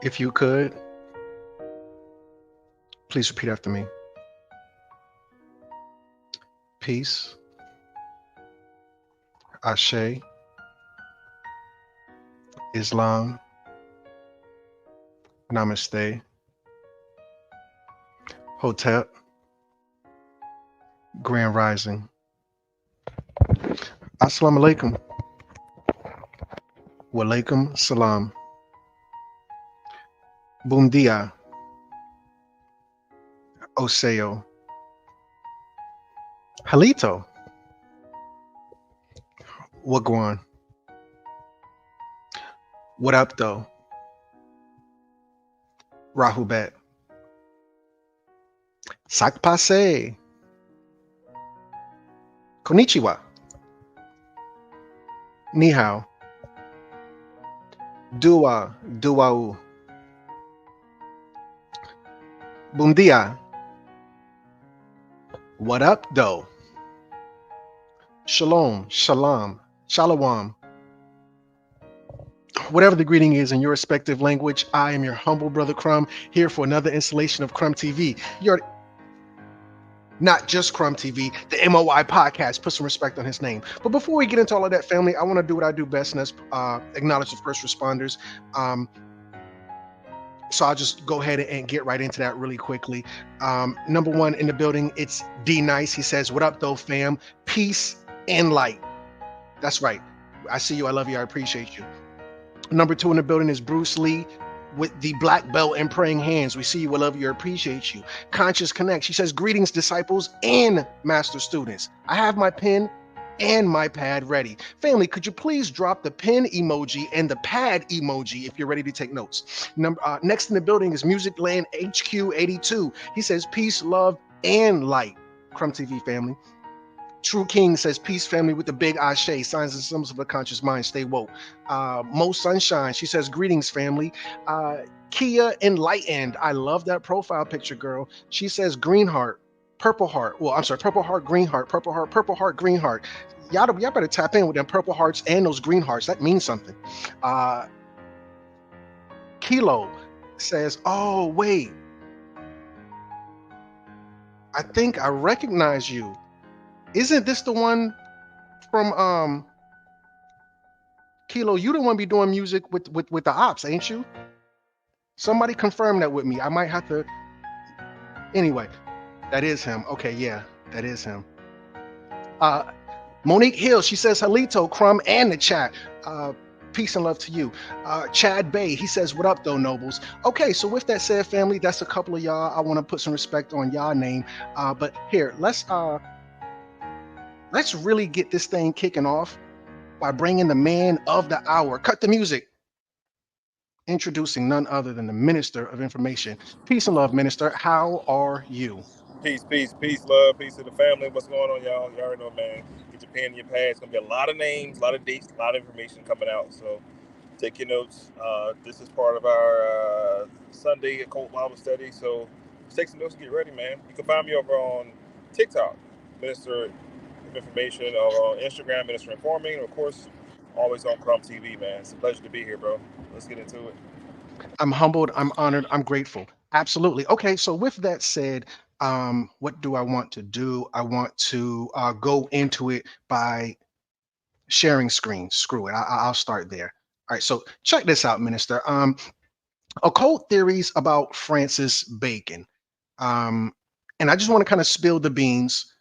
If you could, please repeat after me. Peace, Ashe, Islam, Namaste, Hotep, Grand Rising. Assalamu alaikum. Walaikum salam. Bom dia. Oseo. Halito. Wagwan. What up, though? Rahubet. Sakpase. Konnichiwa. Ni hao. Dua, duau. Bom dia. What up, though? Shalom, shalom, shalom. Whatever the greeting is in your respective language, I am your humble brother Crumb, here for another installation of Crumb TV. You're not just Crumb TV, the M.O.I podcast. Put some respect on his name. But before we get into all of that, family, I want to do what I do best, and that's acknowledge the first responders. So I'll just go ahead and get right into that really quickly. Number one in the building, it's D Nice. He says, "What up, though, fam? Peace and light." That's right. I see you. I love you. I appreciate you. Number two in the building is Bruce Lee with the black belt and praying hands. We see you. I love you. I appreciate you. Conscious Connect. She says, "Greetings, disciples and master students. I have my pen and my pad ready. Family, could you please drop the pen emoji and the pad emoji if you're ready to take notes?" Next in the building is Music Land HQ82. He says, "Peace, love, and light." Crumb TV family. True King says, "Peace, family," with the big Ashe, signs and symbols of a conscious mind. Stay woke. Mo Sunshine, she says, "Greetings, family." Kia Enlightened, I love that profile picture, girl. She says, "Green heart, purple heart." Well, I'm sorry, purple heart, green heart, purple heart, green heart. Y'all better tap in with them purple hearts and those green hearts. That means something. Kilo says, "Oh, wait. I think I recognize you. Isn't this the one from Kilo? You don't want to be doing music with the ops, ain't you? Somebody confirm that with me. I might have to. Anyway, that is him. Okay, yeah, that is him. Monique Hill, she says, "Halito, Crumb, and the chat. Peace and love to you." Chad Bay, he says, "What up, though, nobles?" Okay, so with that said, family, that's a couple of y'all. I want to put some respect on y'all name. But here, let's really get this thing kicking off by bringing the man of the hour. Cut the music. Introducing none other than the Minister of Information. Peace and love, Minister. How are you? Peace, love, peace to the family. What's going on, y'all? You already know, man. Get your pen and your pad. It's gonna be a lot of names, a lot of dates, a lot of information coming out. So take your notes. This is part of our Sunday occult Bible study. So take some notes and get ready, man. You can find me over on TikTok, Minister of Information, or on Instagram, Minister Informing, and of course, always on Crumb TV, man. It's a pleasure to be here, bro. Let's get into it. I'm humbled. I'm honored. I'm grateful. Absolutely. Okay, so with that said, what do I want to do? I want to go into it by sharing screen. Screw it. I'll start there. All right, so check this out, Minister. Occult theories about Francis Bacon. And I just want to kind of spill the beans.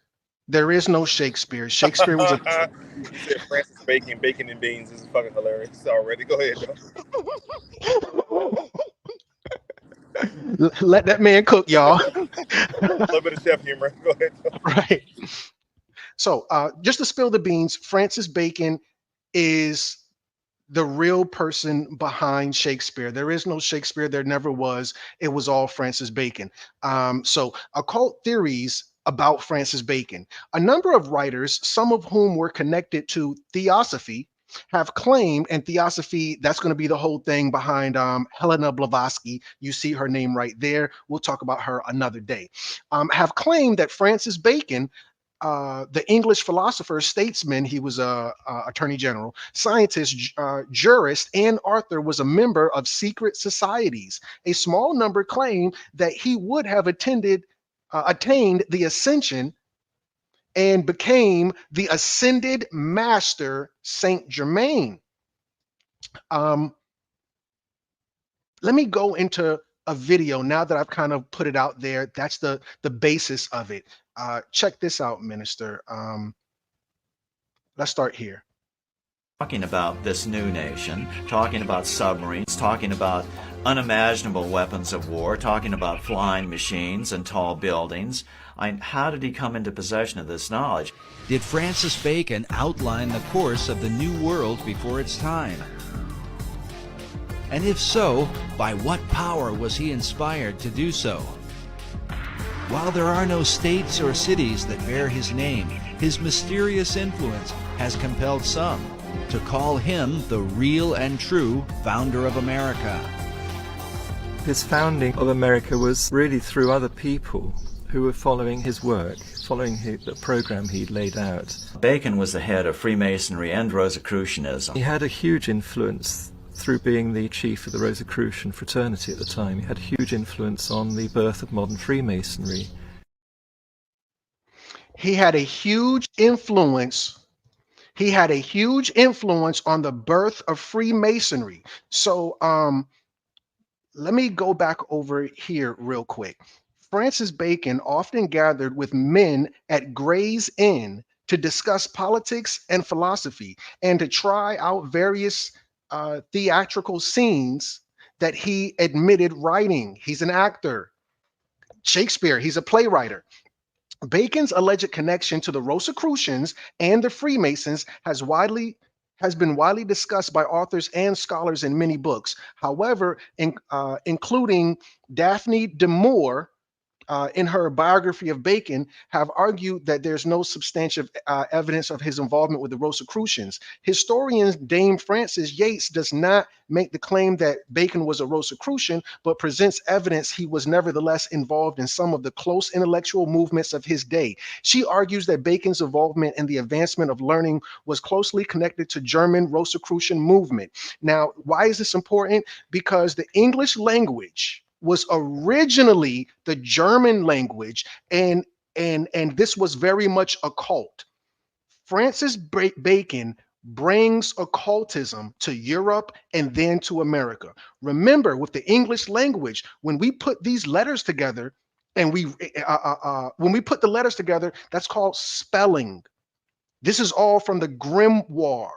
There is no Shakespeare. Shakespeare was a You said Francis Bacon, bacon and beans. This is fucking hilarious already. Go ahead, though. let that man cook, y'all. A little bit of chef humor. Go ahead. Right. So, just to spill the beans, Francis Bacon is the real person behind Shakespeare. There is no Shakespeare. There never was. It was all Francis Bacon. So, occult theories about Francis Bacon. A number of writers, some of whom were connected to Theosophy, have claimed, and Theosophy, that's going to be the whole thing behind Helena Blavatsky. You see her name right there. We'll talk about her another day. Have claimed that Francis Bacon the English philosopher, statesman, he was a attorney general, scientist, jurist, and author, was a member of secret societies. A small number claim that he would have attained the ascension and became the ascended master Saint Germain. Let me go into a video now that I've kind of put it out there. That's the basis of it. Check this out, Minister. Let's start here. Talking about this new nation, talking about submarines, talking about unimaginable weapons of war, talking about flying machines and tall buildings. How did he come into possession of this knowledge? Did Francis Bacon outline the course of the New World before its time? And if so, by what power was he inspired to do so? While there are no states or cities that bear his name, his mysterious influence has compelled some to call him the real and true founder of America. His founding of America was really through other people who were following his work, following the program he'd laid out. Bacon was the head of Freemasonry and Rosicrucianism. He had a huge influence through being the chief of the Rosicrucian fraternity at the time. He had a huge influence on the birth of modern Freemasonry. He had a huge influence. He had a huge influence on the birth of Freemasonry. So let me go back over here real quick. Francis Bacon often gathered with men at Gray's Inn to discuss politics and philosophy and to try out various theatrical scenes that he admitted writing. He's an actor. Shakespeare, he's a playwright. Bacon's alleged connection to the Rosicrucians and the Freemasons has been widely discussed by authors and scholars in many books. However, including Daphne de Moore, in her biography of Bacon, have argued that there's no substantial evidence of his involvement with the Rosicrucians. Historian Dame Frances Yates does not make the claim that Bacon was a Rosicrucian, but presents evidence he was nevertheless involved in some of the close intellectual movements of his day. She argues that Bacon's involvement in the advancement of learning was closely connected to German Rosicrucian movement. Now, why is this important? Because the English language was originally the German language, and this was very much occult. Francis Bacon brings occultism to Europe and then to America. Remember, with the English language, when we put these letters together, and when we put the letters together, that's called spelling. This is all from the grimoire.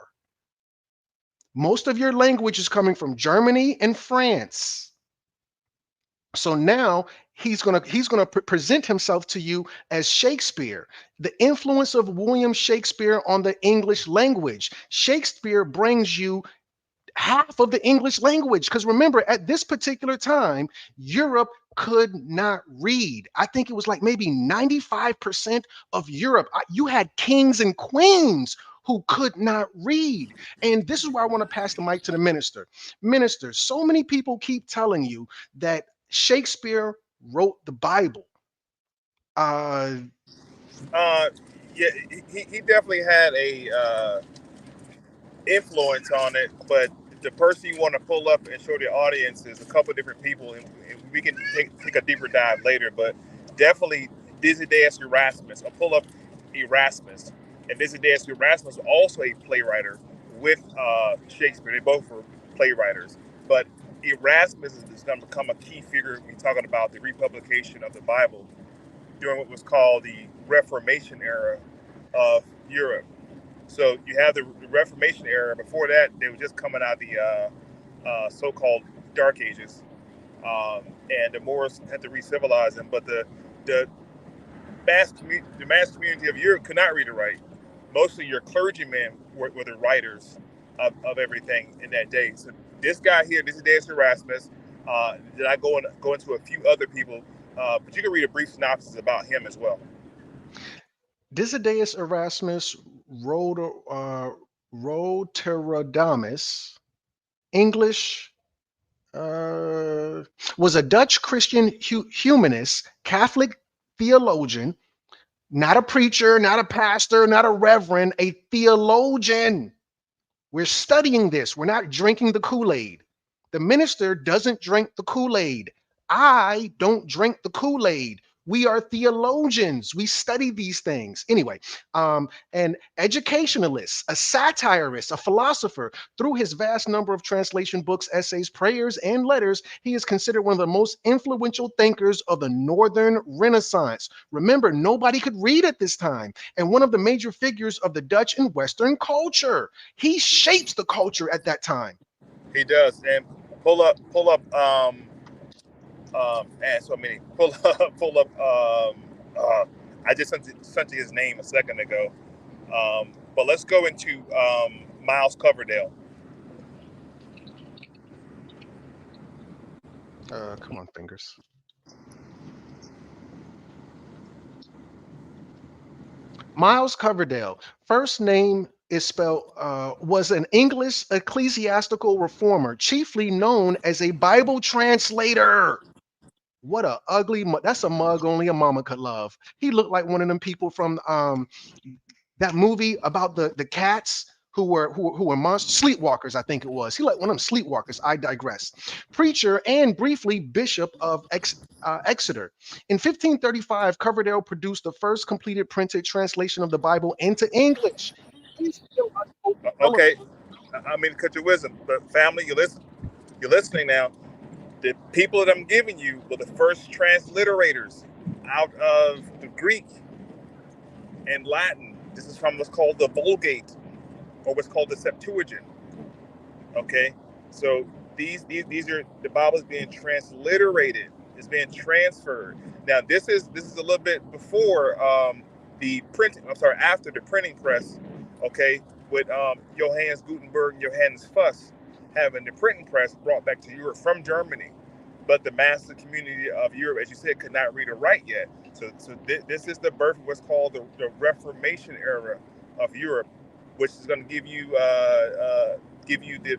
Most of your language is coming from Germany and France. So now he's gonna present himself to you as Shakespeare. The influence of William Shakespeare on the English language. Shakespeare brings you half of the English language, because remember, at this particular time, Europe could not read. I think it was like maybe 95% of Europe. You had kings and queens who could not read. And this is why I want to pass the mic to the minister. Minister, so many people keep telling you that Shakespeare wrote the Bible. Yeah, he definitely had a influence on it, but the person you want to pull up and show the audience is a couple different people, and we can take a deeper dive later. But definitely Desiderius Erasmus. I'll pull up Erasmus, and Desiderius Erasmus was also a playwright with Shakespeare. They both were playwrights, but Erasmus is going to become a key figure when talking about the republication of the Bible during what was called the Reformation era of Europe. So you have the Reformation era. Before that, they were just coming out of the so-called Dark Ages, and the Moors had to re-civilize them. But the mass community of Europe could not read or write. Mostly your clergymen were the writers of everything in that day. So this guy here, this is Desiderius Erasmus. Did I go into a few other people? But you can read a brief synopsis about him as well. Desiderius Erasmus Rotterdamus, English, was a Dutch Christian humanist, Catholic theologian, Not a preacher, not a pastor, not a reverend, a theologian. We're studying this. We're not drinking the Kool-Aid. The minister doesn't drink the Kool-Aid. I don't drink the Kool-Aid. We are theologians. We study these things. Anyway, an educationalist, a satirist, a philosopher, through his vast number of translation books, essays, prayers, and letters, he is considered one of the most influential thinkers of the Northern Renaissance. Remember, nobody could read at this time, and one of the major figures of the Dutch and Western culture. He shapes the culture at that time. He does. And pull up, and so many, pull up, I just sent you his name a second ago. But let's go into Miles Coverdale. Come on, fingers. Miles Coverdale, first name is spelled, was an English ecclesiastical reformer, chiefly known as a Bible translator. What a ugly, that's a mug only a mama could love. He looked like one of them people from that movie about the cats who were monsters, sleepwalkers, I think it was. He like one of them sleepwalkers. I digress. Preacher and briefly bishop of Exeter. In 1535, Coverdale produced the first completed printed translation of the Bible into English. Okay, I mean, cut your wisdom, but family, you're listening now. The people that I'm giving you were the first transliterators out of the Greek and Latin. This is from what's called the Vulgate, or what's called the Septuagint. Okay, so these are the Bible's being transliterated. It's being transferred. Now this is a little bit before the printing. I'm sorry, after the printing press. Okay, with Johannes Gutenberg and Johannes Fuss having the printing press brought back to Europe from Germany, but the massive community of Europe, as you said, could not read or write yet. So this is the birth of what's called the Reformation era of Europe, which is going to give you the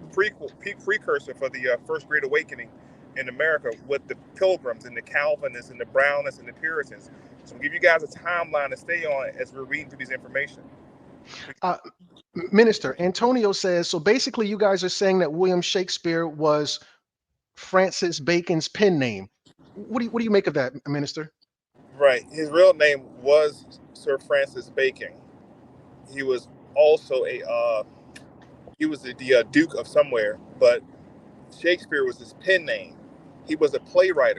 precursor for the First Great Awakening in America with the Pilgrims and the Calvinists and the Brownists and the Puritans. So we'll give you guys a timeline to stay on as we're reading through these information. Minister, Antonio says, so basically you guys are saying that William Shakespeare was Francis Bacon's pen name. What do you make of that, Minister? Right. His real name was Sir Francis Bacon. He was also the Duke of somewhere, but Shakespeare was his pen name. He was a playwright.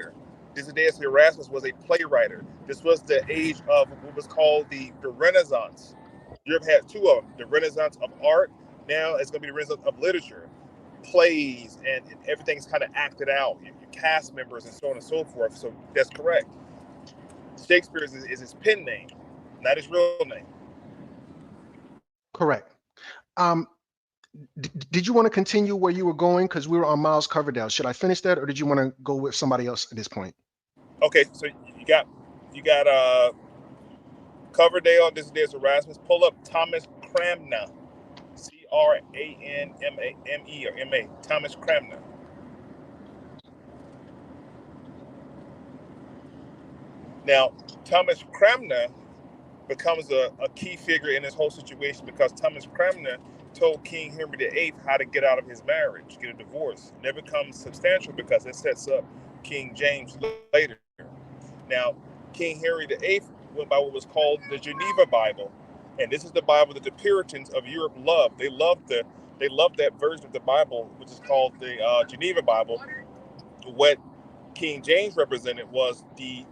Desiderius Erasmus was a playwright. This was the age of what was called the Renaissance. Europe had two of them: the Renaissance of art. Now it's going to be the Renaissance of literature, plays, and everything's kind of acted out. Your cast members and so on and so forth. So that's correct. Shakespeare is his pen name, not his real name. Correct. Did you want to continue where you were going? Because we were on Miles Coverdale. Should I finish that, or did you want to go with somebody else at this point? Okay, so you got Coverdale. This is Erasmus. Pull up Thomas Cranmer, Cranmame or M.A. Thomas Cranmer. Now, Thomas Cranmer becomes a key figure in this whole situation because Thomas Cranmer told King Henry VIII how to get out of his marriage, get a divorce. And it becomes substantial because it sets up King James later. Now, King Henry VIII went by what was called the Geneva Bible. And this is the Bible that the Puritans of Europe loved. They loved that version of the Bible, which is called the Geneva Bible. What King James represented was the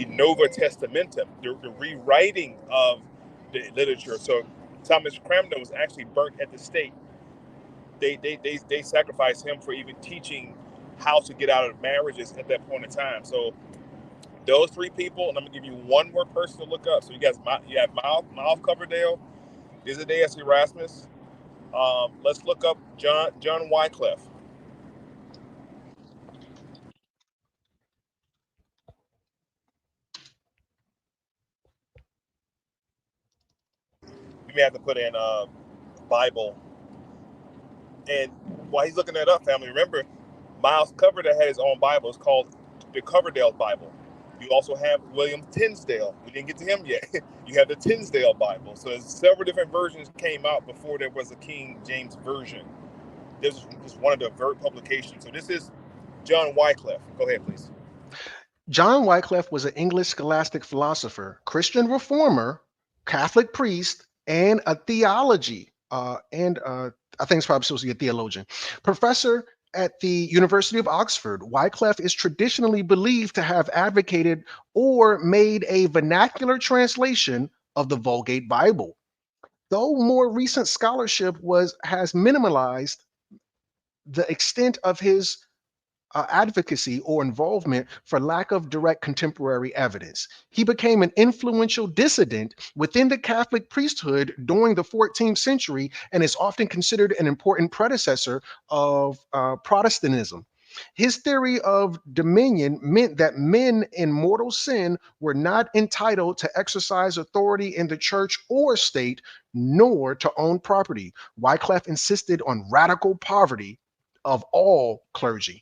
Nova Testamentum, the rewriting of the literature. So Thomas Cranmer was actually burnt at the stake. They sacrificed him for even teaching how to get out of marriages at that point in time. So those three people, and I'm gonna give you one more person to look up. So you have Miles Coverdale, Desiderius Erasmus. Let's look up John Wycliffe. You may have to put in Bible. And while he's looking that up, family, remember, Miles Coverdale had his own Bible. It's called the Coverdale Bible. You also have William Tinsdale. We didn't get to him yet. You have the Tinsdale Bible. So there's several different versions came out before there was a King James version. This is one of the Vert publications. So this is John Wycliffe. Go ahead, please. John Wycliffe was an English scholastic philosopher, Christian reformer, Catholic priest, and a theology, I think it's probably supposed to be a theologian, professor at the University of Oxford. Wycliffe is traditionally believed to have advocated or made a vernacular translation of the Vulgate Bible. Though more recent scholarship has minimalized the extent of his advocacy or involvement for lack of direct contemporary evidence. He became an influential dissident within the Catholic priesthood during the 14th century and is often considered an important predecessor of Protestantism. His theory of dominion meant that men in mortal sin were not entitled to exercise authority in the church or state, nor to own property. Wycliffe insisted on radical poverty of all clergy.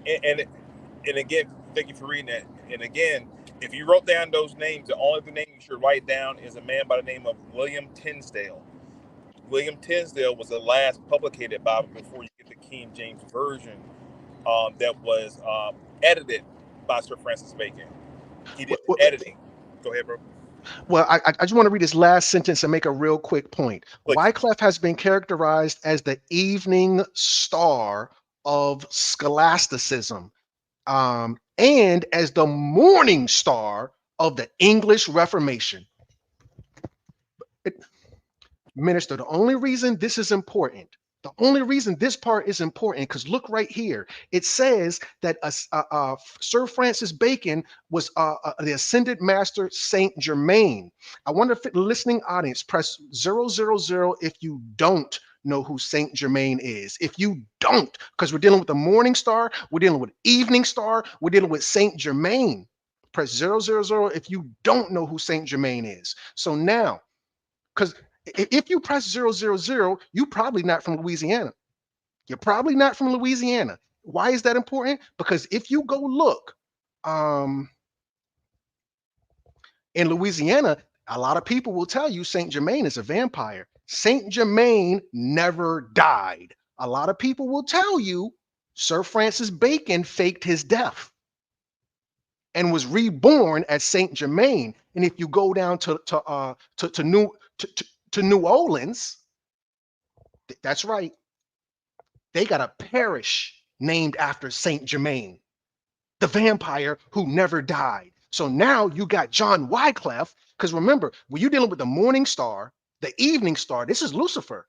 And again, thank you for reading that. And again, if you wrote down those names, the only name you should write down is a man by the name of William Tinsdale. William Tinsdale was the last publicated Bible before you get the King James version that was edited by Sir Francis Bacon. He did the editing. Go ahead, bro. Well, I just want to read this last sentence and make a real quick point. Please. Wycliffe has been characterized as the evening star of scholasticism, and as the morning star of the English Reformation. Minister, the only reason this is important, the only reason this part is important, because look right here. It says that Sir Francis Bacon was the ascended master Saint Germain. I wonder if the listening audience press 000 if you don't know who Saint Germain is. If you don't, because we're dealing with the morning star, we're dealing with evening star, we're dealing with Saint Germain. Press 000 if you don't know who Saint Germain is. So now, because if you press 000, you're probably not from Louisiana. You're probably not from Louisiana. Why is that important? Because if you go look in Louisiana, a lot of people will tell you Saint Germain is a vampire. Saint Germain never died. A lot of people will tell you Sir Francis Bacon faked his death and was reborn as Saint Germain. And if you go down to New Orleans, that's right, they got a parish named after Saint Germain, the vampire who never died. So now you got John Wycliffe, because remember, when you're dealing with the morning star, the evening star, this is Lucifer,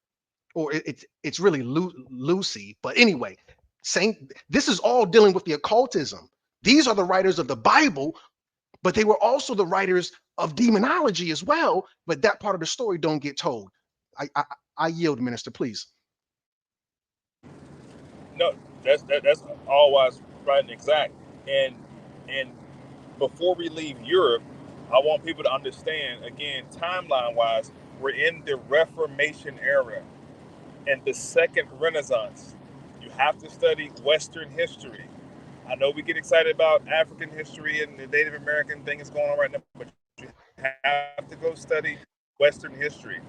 or it's really Lucy. But anyway, this is all dealing with the occultism. These are the writers of the Bible, but they were also the writers of demonology as well. But that part of the story don't get told. I yield, Minister, please. No, that's all wise, right, and exact. And before we leave Europe, I want people to understand, again, timeline-wise, we're in the Reformation era and the Second Renaissance. You have to study Western history. I know we get excited about African history and the Native American thing is going on right now, but you have to go study Western history.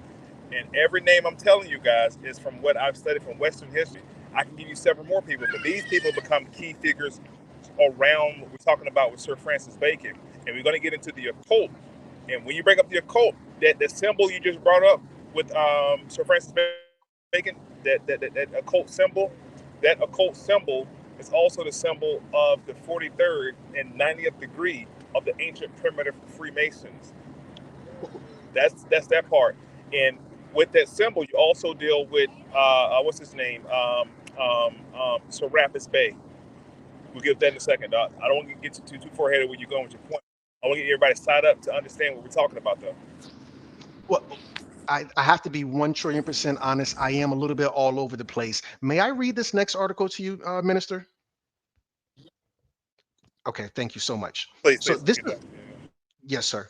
And every name I'm telling you guys is from what I've studied from Western history. I can give you several more people, but these people become key figures around what we're talking about with Sir Francis Bacon. And we're going to get into the occult. And when you bring up the occult, that the symbol you just brought up with Sir Francis Bacon, that occult symbol is also the symbol of the 43rd and 90th degree of the ancient primitive Freemasons. That's that part. And with that symbol, you also deal with what's his name, Serapis Bey. We'll get that in a second. I don't want to get too far ahead of where you're going with your point. I want to get everybody signed up to understand what we're talking about, though. Well, I have to be 1,000,000,000% honest. I am a little bit all over the place. May I read this next article to you, Minister? Okay, thank you so much. Please. Yes, sir.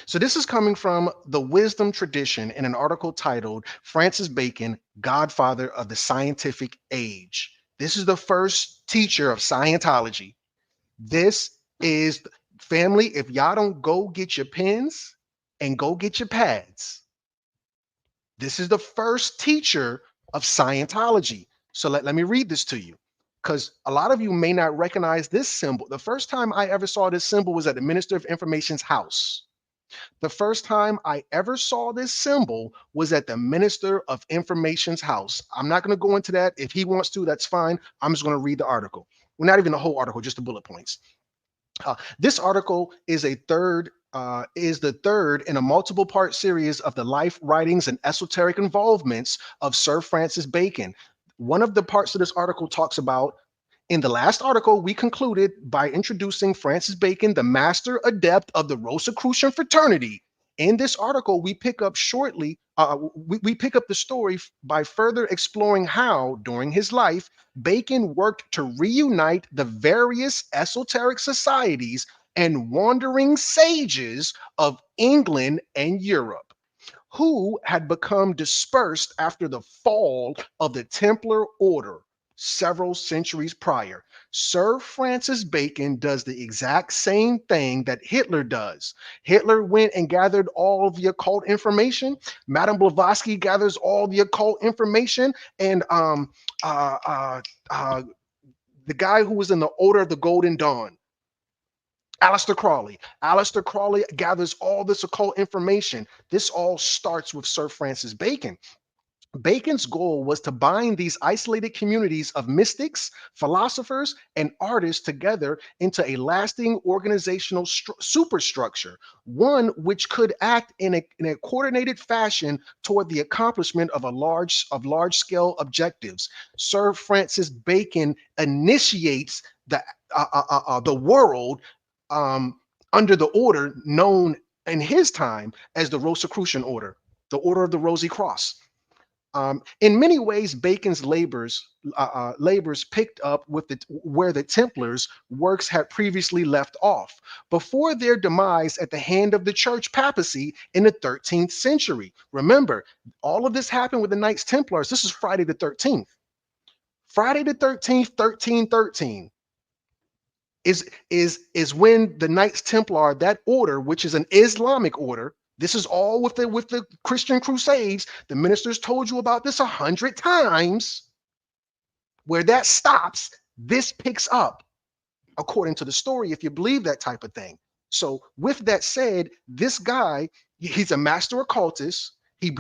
So this is coming from the Wisdom Tradition in an article titled Francis Bacon, Godfather of the Scientific Age. This is the first teacher of Scientology. This is Family, if y'all don't go get your pens and go get your pads, this is the first teacher of Scientology. So let me read this to you, because a lot of you may not recognize this symbol. The first time I ever saw this symbol was at the Minister of Information's house. The first time I ever saw this symbol was at the Minister of Information's house. I'm not going to go into that. If he wants to, that's fine. I'm just going to read the article. Well, not even the whole article, just the bullet points. This article is the third in a multiple part series of the life, writings, and esoteric involvements of Sir Francis Bacon. One of the parts of this article talks about, in the last article, we concluded by introducing Francis Bacon, the master adept of the Rosicrucian fraternity. In this article, we pick up we pick up the story by further exploring how, during his life, Bacon worked to reunite the various esoteric societies and wandering sages of England and Europe, who had become dispersed after the fall of the Templar Order several centuries prior. Sir Francis Bacon does the exact same thing that Hitler does. Hitler went and gathered all the occult information. Madame Blavatsky gathers all the occult information, and the guy who was in the Order of the Golden Dawn, Aleister Crowley. Aleister Crowley gathers all this occult information. This all starts with Sir Francis Bacon. Bacon's goal was to bind these isolated communities of mystics, philosophers, and artists together into a lasting organizational superstructure, one which could act in a coordinated fashion toward the accomplishment of large-scale objectives. Sir Francis Bacon initiates the world under the order known in his time as the Rosicrucian Order, the Order of the Rosy Cross. In many ways, Bacon's labors picked up with where the Templars' works had previously left off, before their demise at the hand of the church papacy in the 13th century. Remember, all of this happened with the Knights Templars. This is Friday the 13th. Friday the 13th, 1313 is when the Knights Templar, that order, which is an Islamic order. This is all with the Christian Crusades. The ministers told you about this 100 times. Where that stops, this picks up, according to the story, if you believe that type of thing. So with that said, this guy, he's a master occultist. He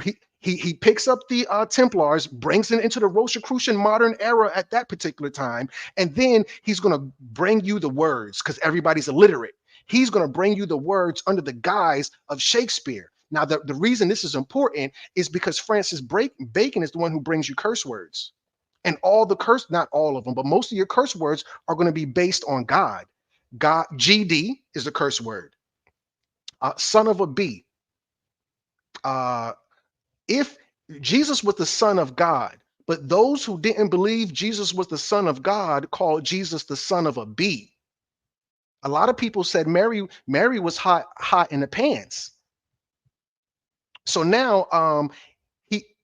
picks up the Templars, brings it into the Rosicrucian modern era at that particular time, and then he's going to bring you the words, because everybody's illiterate. He's going to bring you the words under the guise of Shakespeare. Now, the reason this is important is because Francis Bacon is the one who brings you curse words. And all the not all of them, but most of your curse words are going to be based on God. God, GD is the curse word. Son of a B. If Jesus was the Son of God, but those who didn't believe Jesus was the Son of God called Jesus the son of a bee. A lot of people said Mary was hot in the pants. So now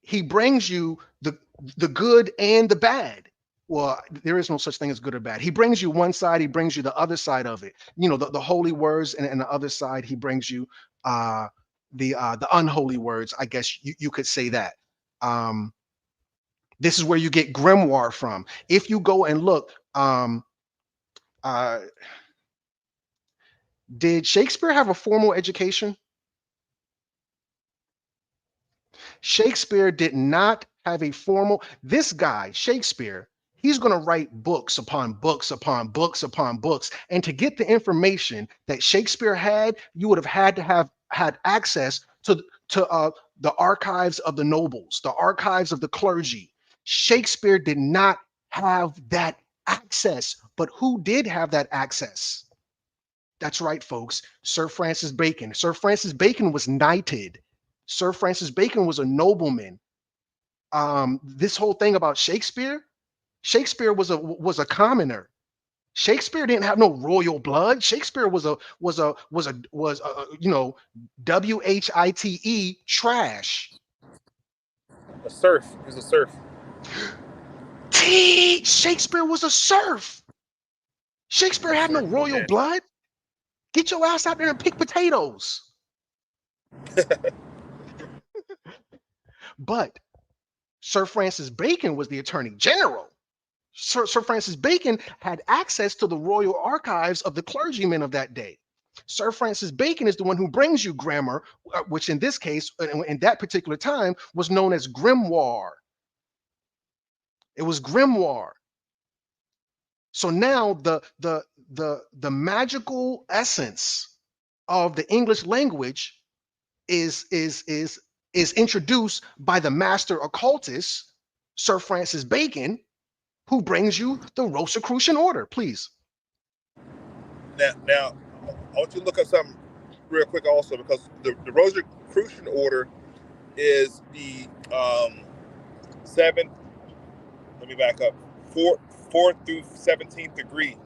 he brings you the good and the bad. Well, there is no such thing as good or bad. He brings you one side, he brings you the other side of it. You know, the holy words, and the other side, he brings you the unholy words. I guess you could say that. This is where you get grimoire from. If you go and look, did Shakespeare have a formal education? Shakespeare did not have a formal. This guy, Shakespeare, he's going to write books upon books upon books upon books. And to get the information that Shakespeare had, you would have had to have had access to the archives of the nobles, the archives of the clergy. Shakespeare did not have that access, but who did have that access? That's right, folks. Sir Francis Bacon. Sir Francis Bacon was knighted. Sir Francis Bacon was a nobleman. This whole thing about Shakespeare was a commoner. Shakespeare didn't have no royal blood. Shakespeare was a you know, WHITE trash. A serf. He's a serf. Shakespeare was a serf. Shakespeare had no royal blood. Get your ass out there and pick potatoes. But Sir Francis Bacon was the Attorney General. Sir Francis Bacon had access to the royal archives of the clergymen of that day. Sir Francis Bacon is the one who brings you grammar, which in this case, in that particular time, was known as grimoire. It was grimoire. So now the magical essence of the English language is introduced by the master occultist, Sir Francis Bacon, who brings you the Rosicrucian order. Please. Now, I want you to look up something real quick also, because the Rosicrucian order is the 7th, let me back up, 4th through 17th degree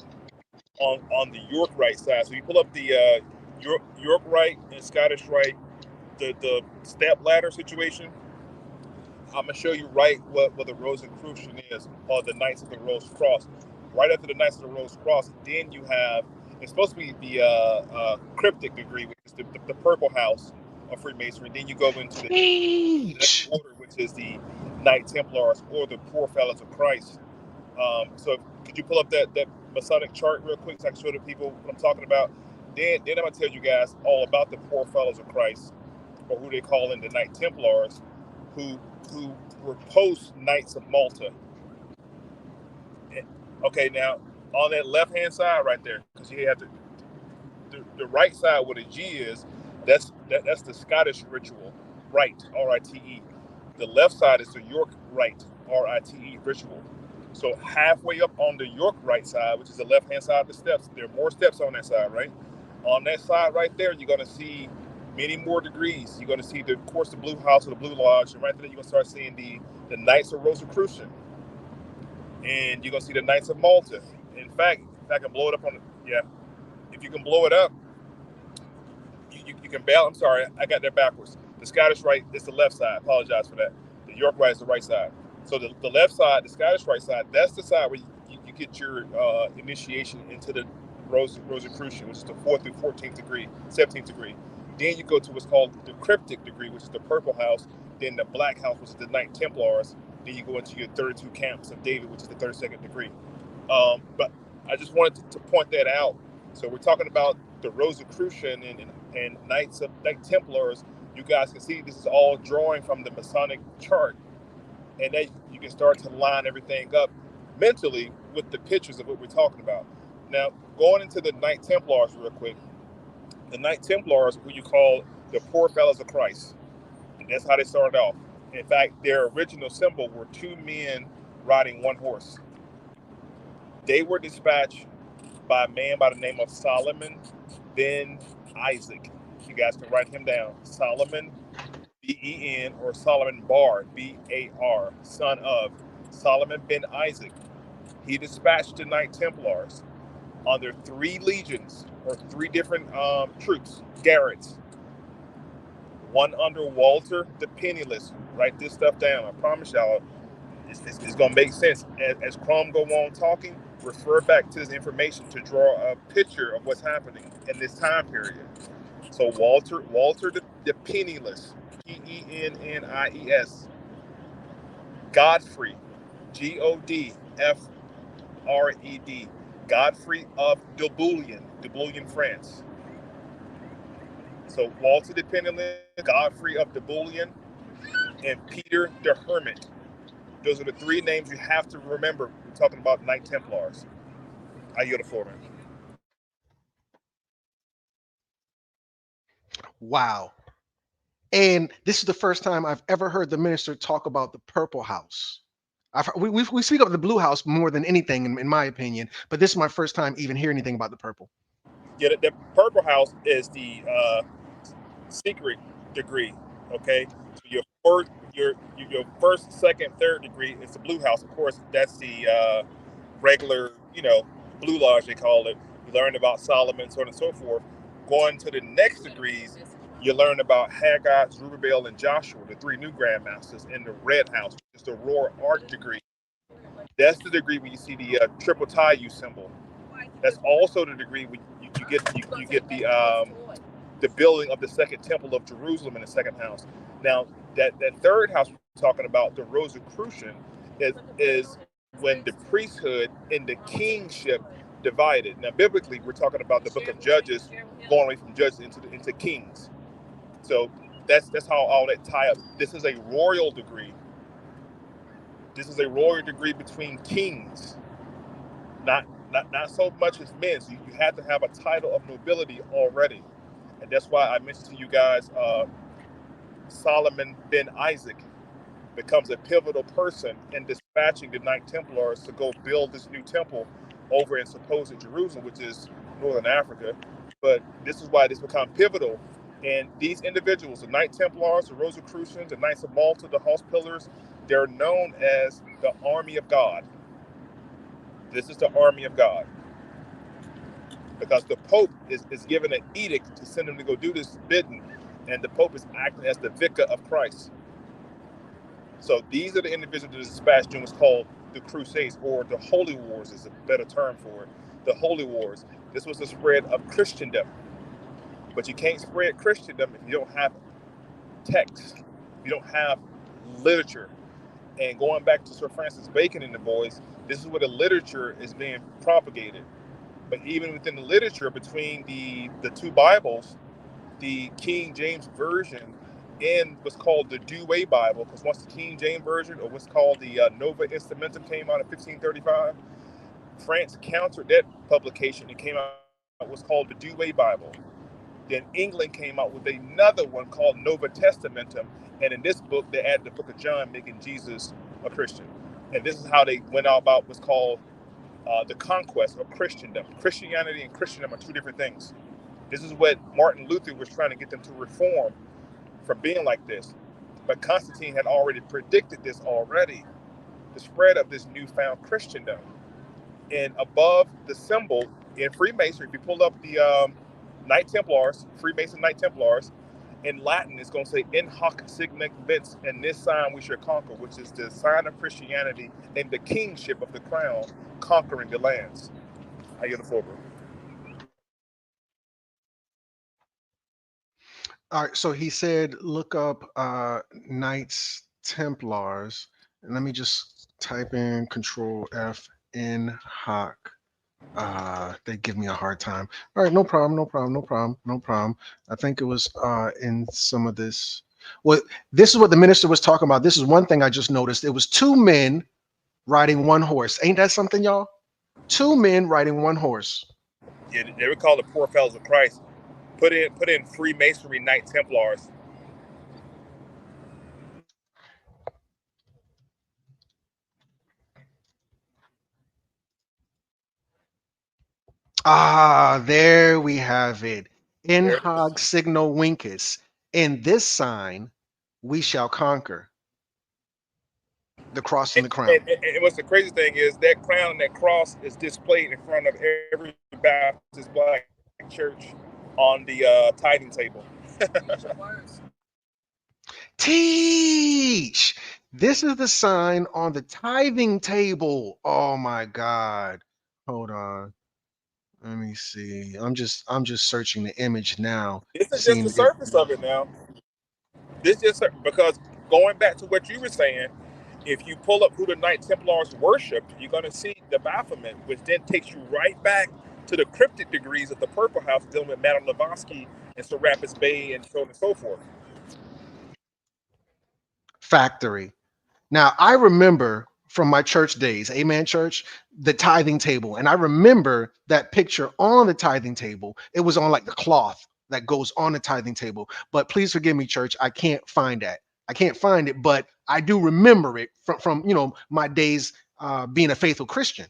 on the York Rite side. So you pull up the York Rite and Scottish Rite, the step ladder situation. I'm gonna show you right what the Rosicrucian is, or the Knights of the Rose Cross. Right after the Knights of the Rose Cross, then you have, it's supposed to be the cryptic degree, which is the purple house of Freemasonry. Then you go into the next order, which is the Knight Templars, or the Poor Fellows of Christ. So could you pull up that Masonic chart real quick so I can show the people what I'm talking about? Then I'm gonna tell you guys all about the Poor Fellows of Christ, or who they call in the Knight Templars, who were post Knights of Malta. Okay, now on that left hand side right there, because you have the right side where the G is, that's the Scottish ritual rite, R-I-T-E. The left side is the York Rite, R-I-T-E ritual. So halfway up on the York Rite side, which is the left hand side of the steps, there are more steps on that side, right? On that side right there, you're going to see many more degrees. You're going to see, of course, the Blue House or the Blue Lodge, and right there you're going to start seeing the Knights of Rosicrucian, and you're going to see the Knights of Malta. In fact, if I can blow it up if you can blow it up, you can bail. I'm sorry, I got that backwards. The Scottish Rite is the left side. I apologize for that. The York Rite is the right side. So the left side, the Scottish Rite side, that's the side where you get your initiation into the Rosicrucian, which is the 4th through 14th degree, 17th degree. Then you go to what's called the cryptic degree, which is the purple house. Then the black house, which is the Knight Templars. Then you go into your 32 camps of David, which is the 32nd degree. But I just wanted to point that out. So we're talking about the Rosicrucian and Knight Templars. You guys can see this is all drawing from the Masonic chart. And then you can start to line everything up mentally with the pictures of what we're talking about. Now, going into the Knight Templars real quick. The Knight Templars are who you call the Poor Fellows of Christ. And that's how they started off. In fact, their original symbol were 2 men riding 1 horse. They were dispatched by a man by the name of Solomon ben Isaac. You guys can write him down. Solomon, B-E-N, or Solomon Bar, B-A-R, son of Solomon ben Isaac. He dispatched the Knight Templars under 3 legions, or 3 different troops, garrets. One under Walter the Penniless. Write this stuff down. I promise y'all, it's going to make sense. As Crum go on talking, refer back to this information to draw a picture of what's happening in this time period. So Walter the Penniless, P-E-N-N-I-E-S. Godfrey, G-O-D-F-R-E-D. Godfrey of Dubullion, France. So Walter the Penniless, Godfrey of Dubullion, and Peter the Hermit. Those are the 3 names you have to remember. We're talking about Knight Templars. I yield the floor, man. Wow. And this is the first time I've ever heard the minister talk about the purple house. We speak of the blue house more than anything, in my opinion, but this is my first time even hearing anything about the purple. Yeah, the purple house is the secret degree. Okay, so your first, second, third degree is the blue house. Of course, that's the regular, blue lodge they call it. You learn about Solomon, so on and so forth. Going to the next degrees, you learn about Haggai, Zerubbabel, and Joshua, the 3 new grandmasters, in the red house, which is the royal arch degree. That's the degree where you see the triple tie symbol. That's also the degree where you you get the building of the second temple of Jerusalem in the second house. Now that third house we're talking about, the Rosicrucian, is when the priesthood and the kingship divided. Now biblically, we're talking about the book of Judges, going away from Judges into Kings. So that's how all that tie up. This is a royal degree. This is a royal degree between kings, not so much as men. So you have to have a title of nobility already, and that's why I mentioned to you guys, Solomon ben Isaac becomes a pivotal person in dispatching the Knight Templars to go build this new temple over in supposed Jerusalem, which is northern Africa. But this is why this becomes pivotal. And these individuals, the Knight Templars, the Rosicrucians, the Knights of Malta, the Hospitallers, they're known as the Army of God. This is the Army of God. Because the Pope is given an edict to send them to go do this bidding, and the Pope is acting as the vicar of Christ. So these are the individuals that dispatched during what's called the Crusades, or the Holy Wars is a better term for it. The Holy Wars. This was the spread of Christendom. But you can't spread Christendom if you don't have text, if you don't have literature. And going back to Sir Francis Bacon and the boys, this is where the literature is being propagated. But even within the literature, between the two Bibles, the King James Version and what's called the Douay Bible, because once the King James Version, or what's called the Nova Instrumentum, came out in 1535, France countered that publication and came out what's called the Douay Bible. Then England came out with another one called Nova Testamentum, and in this book they added the book of John, making Jesus a Christian. And this is how they went out about what's called the conquest of Christendom. Christianity and Christendom are two different things. This is what Martin Luther was trying to get them to reform from being like this. But Constantine had already predicted this already, the spread of this newfound Christendom. And above the symbol in Freemasonry, if you pull up the Knight Templars, Freemason Knight Templars, in Latin it's going to say in hoc signa vince, and this sign we shall conquer, which is the sign of Christianity and the kingship of the crown conquering the lands. I yield the floor, bro. All right, so he said, look up Knights Templars, and let me just type in Control F in hoc. They give me a hard time. All right, no problem, no problem, no problem, no problem. I think it was in some of this. Well, this is what the minister was talking about. This is one thing I just noticed. It was two men riding one horse. Ain't that something, y'all? Two men riding one horse. Yeah, they were called the Poor Fellows of Christ. Put in Freemasonry Knight Templars. Ah, there we have it. In hoc signo vinces. In this sign, we shall conquer. The cross and the crown. And what's the crazy thing is that crown and that cross is displayed in front of every Baptist black church on the tithing table. Teach. This is the sign on the tithing table. Oh my God. Hold on. Let me see. I'm just searching the image now. This is just the surface of it now. This just because going back to what you were saying, if you pull up who the Knight Templars worshipped, you're going to see the Baphomet, which then takes you right back to the cryptic degrees of the Purple House, dealing with Madame Blavatsky and Serapis Bey and so on and so forth. Factory. Now, I remember from my church days, Amen Church, the tithing table. And I remember that picture on the tithing table. It was on like the cloth that goes on the tithing table. But please forgive me, church, I can't find that. I can't find it, but I do remember it from my days being a faithful Christian.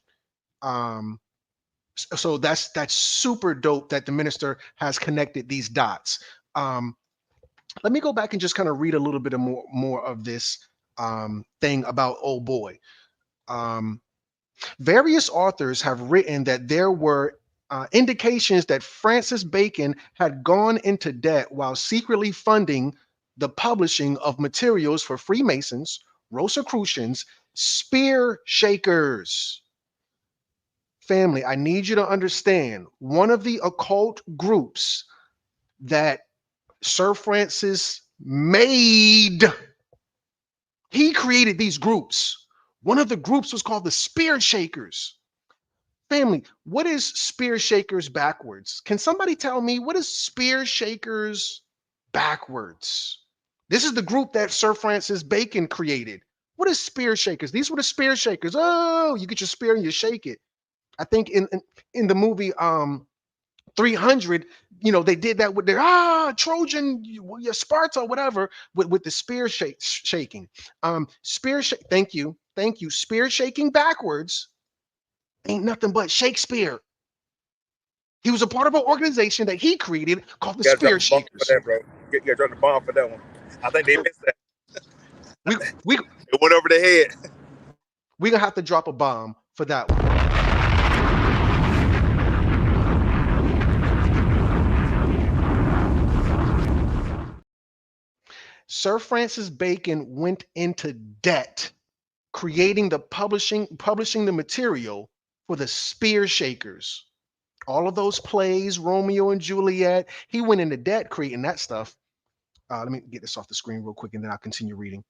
So that's super dope that the minister has connected these dots. Let me go back and just kind of read a little bit of more of this thing about old boy. Various authors have written that there were indications that Francis Bacon had gone into debt while secretly funding the publishing of materials for Freemasons, Rosicrucians, spear shakers, Family, I need you to understand, one of the occult groups that Sir Francis made, he created these groups. One of the groups was called the Spear Shakers. Family, what is Spear Shakers backwards? Can somebody tell me what is Spear Shakers backwards? This is the group that Sir Francis Bacon created. What is Spear Shakers? These were the Spear Shakers. Oh, you get your spear and you shake it. I think in the movie 300, they did that with their Trojan, Sparta, whatever, with the spear shaking. Thank you. Spear shaking backwards ain't nothing but Shakespeare. He was a part of an organization that he created called the Spear Shakers. For that, bro. You got to drop the bomb for that one. I think they missed that. We it went over the head. We're gonna have to drop a bomb for that one. Sir Francis Bacon went into debt creating publishing the material for the Spear Shakers. All of those plays, Romeo and Juliet, he went into debt creating that stuff. Let me get this off the screen real quick and then I'll continue reading.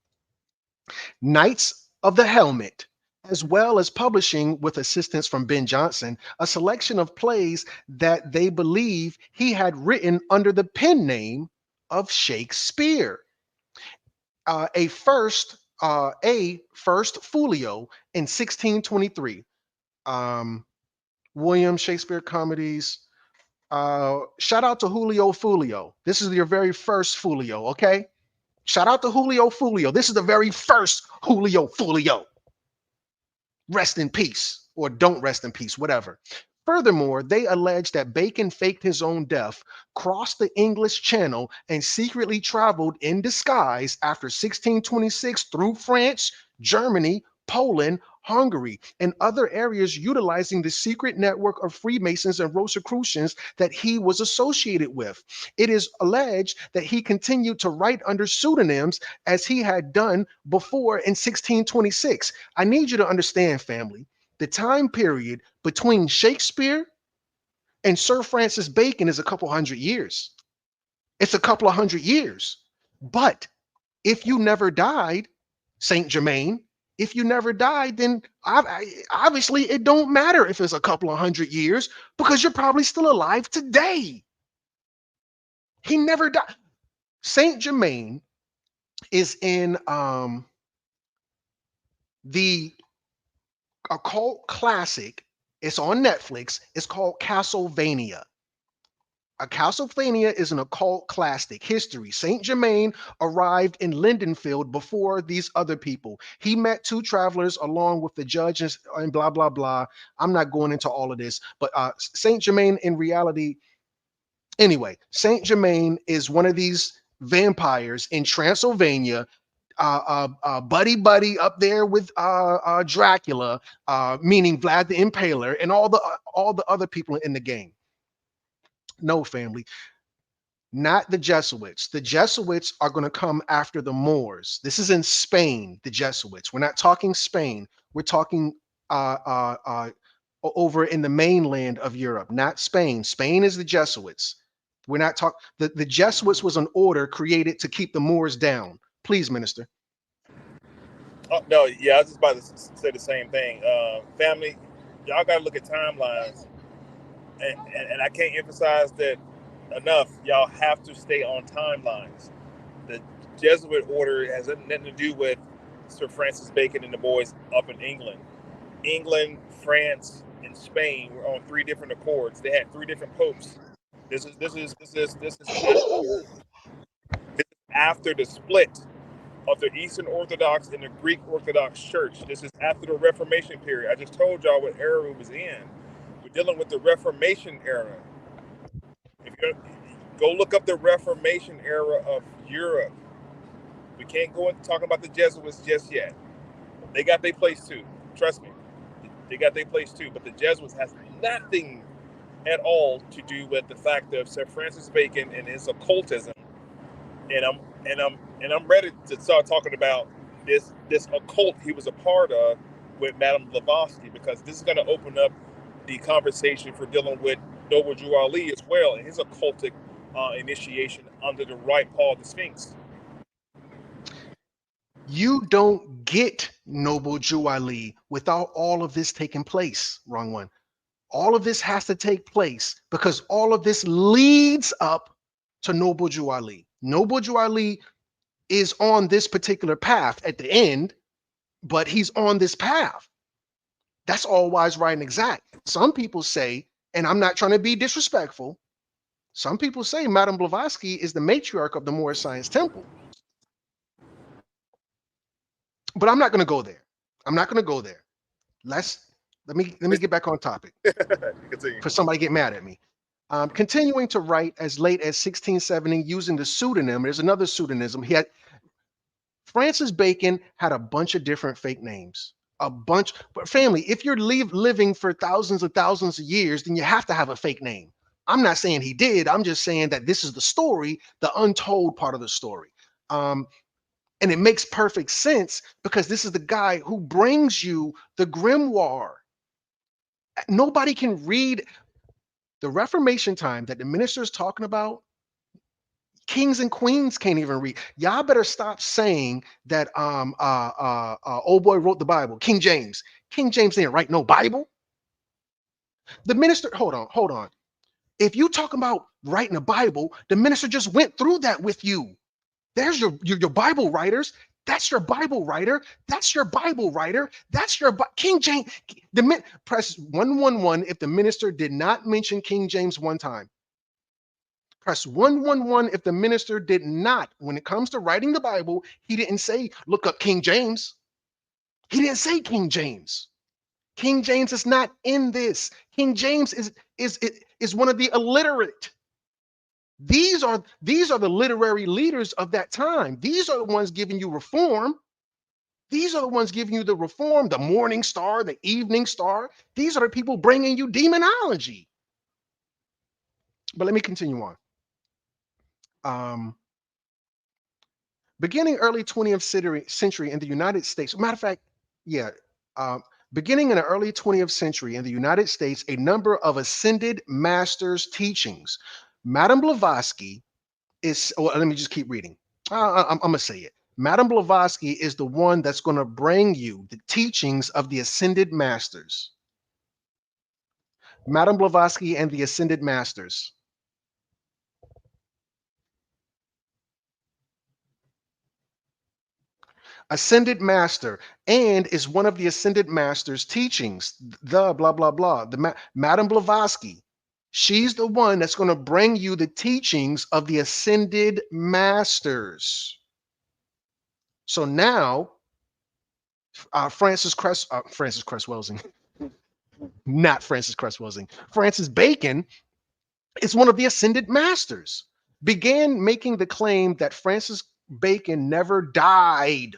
Knights of the Helmet, as well as publishing, with assistance from Ben Jonson, a selection of plays that they believe he had written under the pen name of Shakespeare. A first folio in 1623. William Shakespeare comedies. Shout out to Julio Folio. This is your very first folio, okay? Shout out to Julio Folio. This is the very first Julio Folio. Rest in peace, or don't rest in peace, whatever. Furthermore, they allege that Bacon faked his own death, crossed the English Channel, and secretly traveled in disguise after 1626 through France, Germany, Poland, Hungary, and other areas, utilizing the secret network of Freemasons and Rosicrucians that he was associated with. It is alleged that he continued to write under pseudonyms as he had done before in 1626. I need you to understand, family, the time period between Shakespeare and Sir Francis Bacon is a couple hundred years. It's a couple of hundred years. But if you never died, Saint Germain, if you never died, then obviously it don't matter if it's a couple of hundred years, because you're probably still alive today. He never died. Saint Germain is in the occult classic. It's on Netflix. It's called Castlevania. Castlevania is an occult classic history. Saint Germain arrived in Lindenfield before these other people. He met two travelers along with the judges and blah, blah, blah. I'm not going into all of this, but Saint Germain in reality, anyway, Saint Germain is one of these vampires in Transylvania, buddy up there with Dracula, meaning Vlad the Impaler, and all the other people in the game. No, family, not the Jesuits. The Jesuits are going to come after the Moors. This is in Spain, the Jesuits. We're not talking Spain. We're talking over in the mainland of Europe, not Spain. Spain is the Jesuits. We're not talking. The Jesuits was an order created to keep the Moors down. Please, Minister. Oh, no, yeah, I was just about to say the same thing. Family, y'all got to look at timelines. And I can't emphasize that enough. Y'all have to stay on timelines. The Jesuit order has nothing to do with Sir Francis Bacon and the boys up in England. England, France, and Spain were on three different accords. They had three different popes. This is after the split of the Eastern Orthodox and the Greek Orthodox Church. This is after the Reformation period. I just told y'all what era it was in. We're dealing with the Reformation era. If you go look up the Reformation era of Europe, we can't go into talking about the Jesuits just yet. They got their place too. Trust me, they got their place too. But the Jesuits has nothing at all to do with the fact of Sir Francis Bacon and his occultism. And I'm ready to start talking about this occult he was a part of with Madame Blavatsky, because this is going to open up the conversation for dealing with Noble Drew Ali as well, and his occultic initiation under the right Paul the Sphinx. You don't get Noble Drew Ali without all of this taking place. Wrong one. All of this has to take place because all of this leads up to Noble Drew Ali. Noble Drew Ali is on this particular path at the end, but he's on this path. That's all wise, right, and exact. Some people say, and I'm not trying to be disrespectful, some people say Madame Blavatsky is the matriarch of the Moorish Science Temple. But I'm not going to go there. I'm not going to go there. Let me get back on topic for somebody to get mad at me. Continuing to write as late as 1670 using the pseudonym. There's another pseudonym. Francis Bacon had a bunch of different fake names. A bunch. But family, if you're living for thousands of years, then you have to have a fake name. I'm not saying he did. I'm just saying that this is the story, the untold part of the story. And it makes perfect sense because this is the guy who brings you the grimoire. Nobody can read the Reformation time that the minister is talking about. Kings and queens can't even read. Y'all better stop saying that old boy wrote the Bible. King James didn't write no Bible. The minister, hold on. If you talking about writing a Bible, the minister just went through that with you. There's your Bible writers. That's your Bible writer. That's your Bible writer. That's your King James. Press 111 if the minister did not mention King James one time. Press 111 if the minister did not. When it comes to writing the Bible, he didn't say, look up King James. He didn't say King James. King James is not in this. King James is one of the illiterate. These are the literary leaders of that time. These are the ones giving you reform. These are the ones giving you the reform, the morning star, the evening star. These are the people bringing you demonology. But let me continue on. Beginning early 20th century in the United States, matter of fact, beginning in the early 20th century in the United States, a number of ascended masters' teachings. Madame Blavatsky is, let me just keep reading. I'm going to say it. Madame Blavatsky is the one that's going to bring you the teachings of the ascended masters. Madame Blavatsky and the ascended masters. Ascended master, and is one of the ascended master's teachings, the blah, blah, blah, Madame Blavatsky. She's the one that's going to bring you the teachings of the ascended masters. So now, Francis Cress-Welsing, not Francis Cress-Welsing, Francis Bacon is one of the ascended masters, began making the claim that Francis Bacon never died.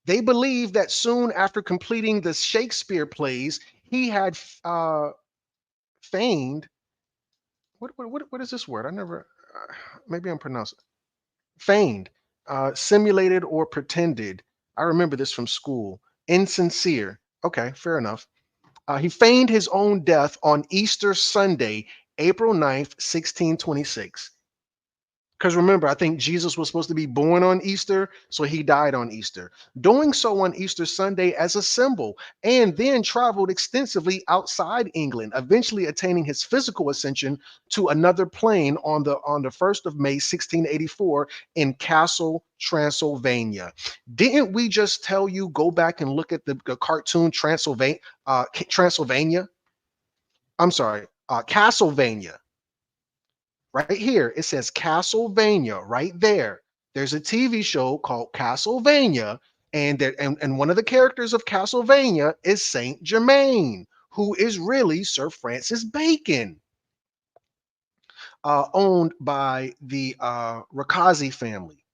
They believe that soon after completing the Shakespeare plays, he had feigned. What is this word? I never. Maybe I'm pronouncing feigned, simulated or pretended. I remember this from school. Insincere. Okay, fair enough. He feigned his own death on Easter Sunday, April 9th, 1626. Because remember, I think Jesus was supposed to be born on Easter, so he died on Easter. Doing so on Easter Sunday as a symbol, and then traveled extensively outside England, eventually attaining his physical ascension to another plane on the 1st of May, 1684 in Castle, Transylvania. Didn't we just tell you, go back and look at the cartoon Transylvania? I'm sorry, Castlevania. Right here, it says Castlevania right there. There's a TV show called Castlevania, and one of the characters of Castlevania is Saint Germain, who is really Sir Francis Bacon, owned by the Rakazi family.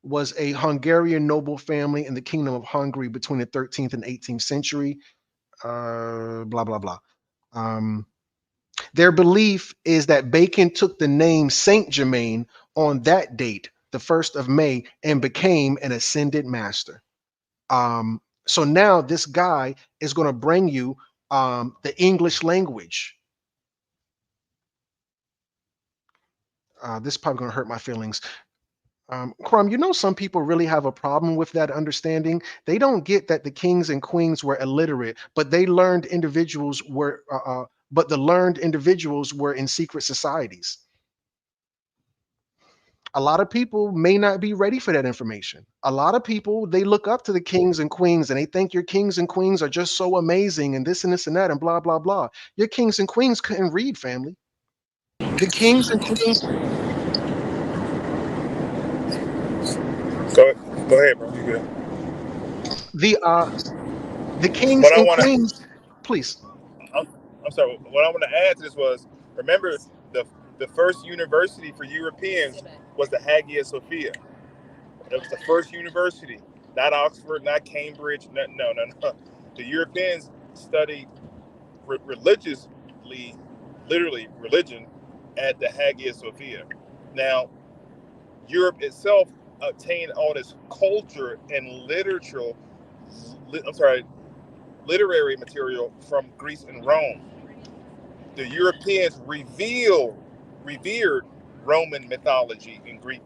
Was a Hungarian noble family in the Kingdom of Hungary between the 13th and 18th century. Blah, blah, blah. Their belief is that Bacon took the name Saint Germain on that date, the 1st of May, and became an ascended master. So now this guy is going to bring you the English language. This is probably going to hurt my feelings. Crumb, you know, some people really have a problem with that understanding. They don't get that the kings and queens were illiterate, but they learned individuals were, but the learned individuals were in secret societies. A lot of people may not be ready for that information. A lot of people, they look up to the kings and queens and they think your kings and queens are just so amazing and this and that and blah, blah, blah. Your kings and queens couldn't read, family. The kings and queens, Go ahead, bro. You good? the kings What I and want to, queens, please. I'm sorry. What I want to add to this was, remember the first university for Europeans was the Hagia Sophia. It was the first university, not Oxford, not Cambridge. No. The Europeans studied religiously, literally religion, at the Hagia Sophia. Now, Europe itself obtained all this culture and literature. I'm sorry, literary material from Greece and Rome. The Europeans revered Roman mythology and Greek.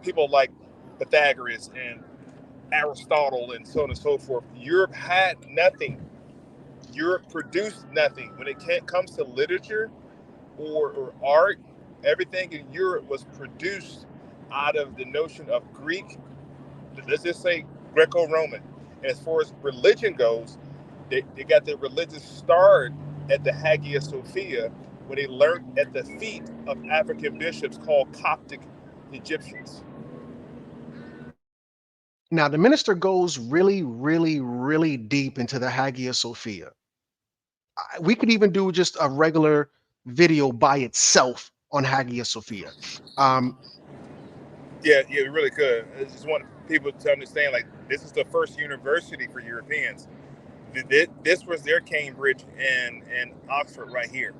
People like Pythagoras and Aristotle and so on and so forth. Europe had nothing. Europe produced nothing. When it comes to literature or art, everything in Europe was produced out of the notion of Greek, let's just say Greco-Roman. And as far as religion goes, they got their religious start at the Hagia Sophia, where they learned at the feet of African bishops called Coptic Egyptians. Now, the minister goes really, really, really deep into the Hagia Sophia. We could even do just a regular video by itself on Hagia Sophia. Yeah, we really could. I just want people to understand, like, this is the first university for Europeans. This was their Cambridge and Oxford right here.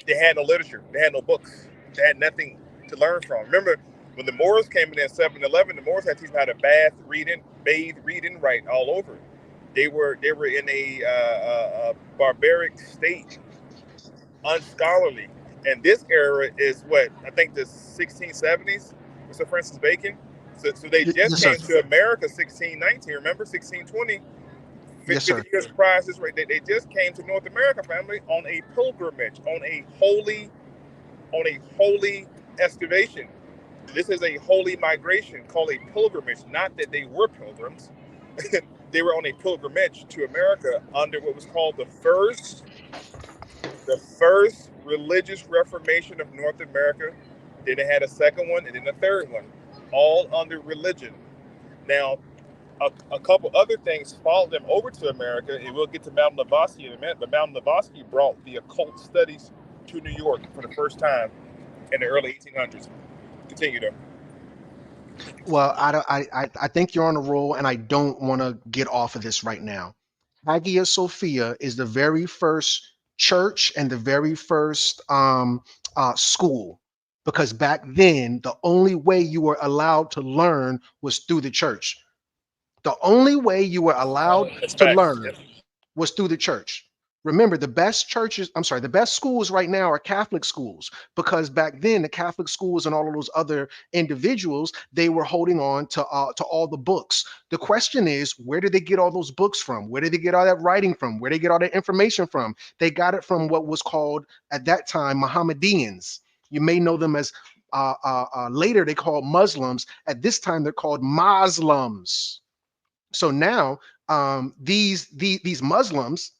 They had no literature. They had no books. They had nothing to learn from. Remember, when the Moors came in 7-Eleven, the Moors had to teach them how to bathe, read, and write all over. They were in a barbaric state, unscholarly. And this era is what I think the 1670s. Sir Francis Bacon. So they just Yes, sir. came to America 1619. Remember 1620. Yes, 50 sir. years prior to this, right? They just came to North America, family, on a pilgrimage, on a holy excavation. This is a holy migration called a pilgrimage. Not that they were pilgrims. They were on a pilgrimage to America under what was called the first religious reformation of North America. Then they had a second one and then a third one, all under religion. Now, a couple other things followed them over to America, and we'll get to Madame Blavatsky in a minute, but Madame Blavatsky brought the occult studies to New York for the first time in the early 1800s. Continue, though. Well, I think you're on a roll, and I don't want to get off of this right now. Hagia Sophia is the very first church and the very first school, because back then the only way you were allowed to learn was through the church. The only way you were allowed That's to facts. learn Yep. was through the church. Remember, the best churches, I'm sorry, the best schools right now are Catholic schools, because back then the Catholic schools and all of those other individuals, they were holding on to all the books. The question is, where did they get all those books from? Where did they get all that writing from? Where did they get all that information from? They got it from what was called at that time Mohammedans. You may know them as later they called Muslims. At this time they're called Muslims. So now these Muslims,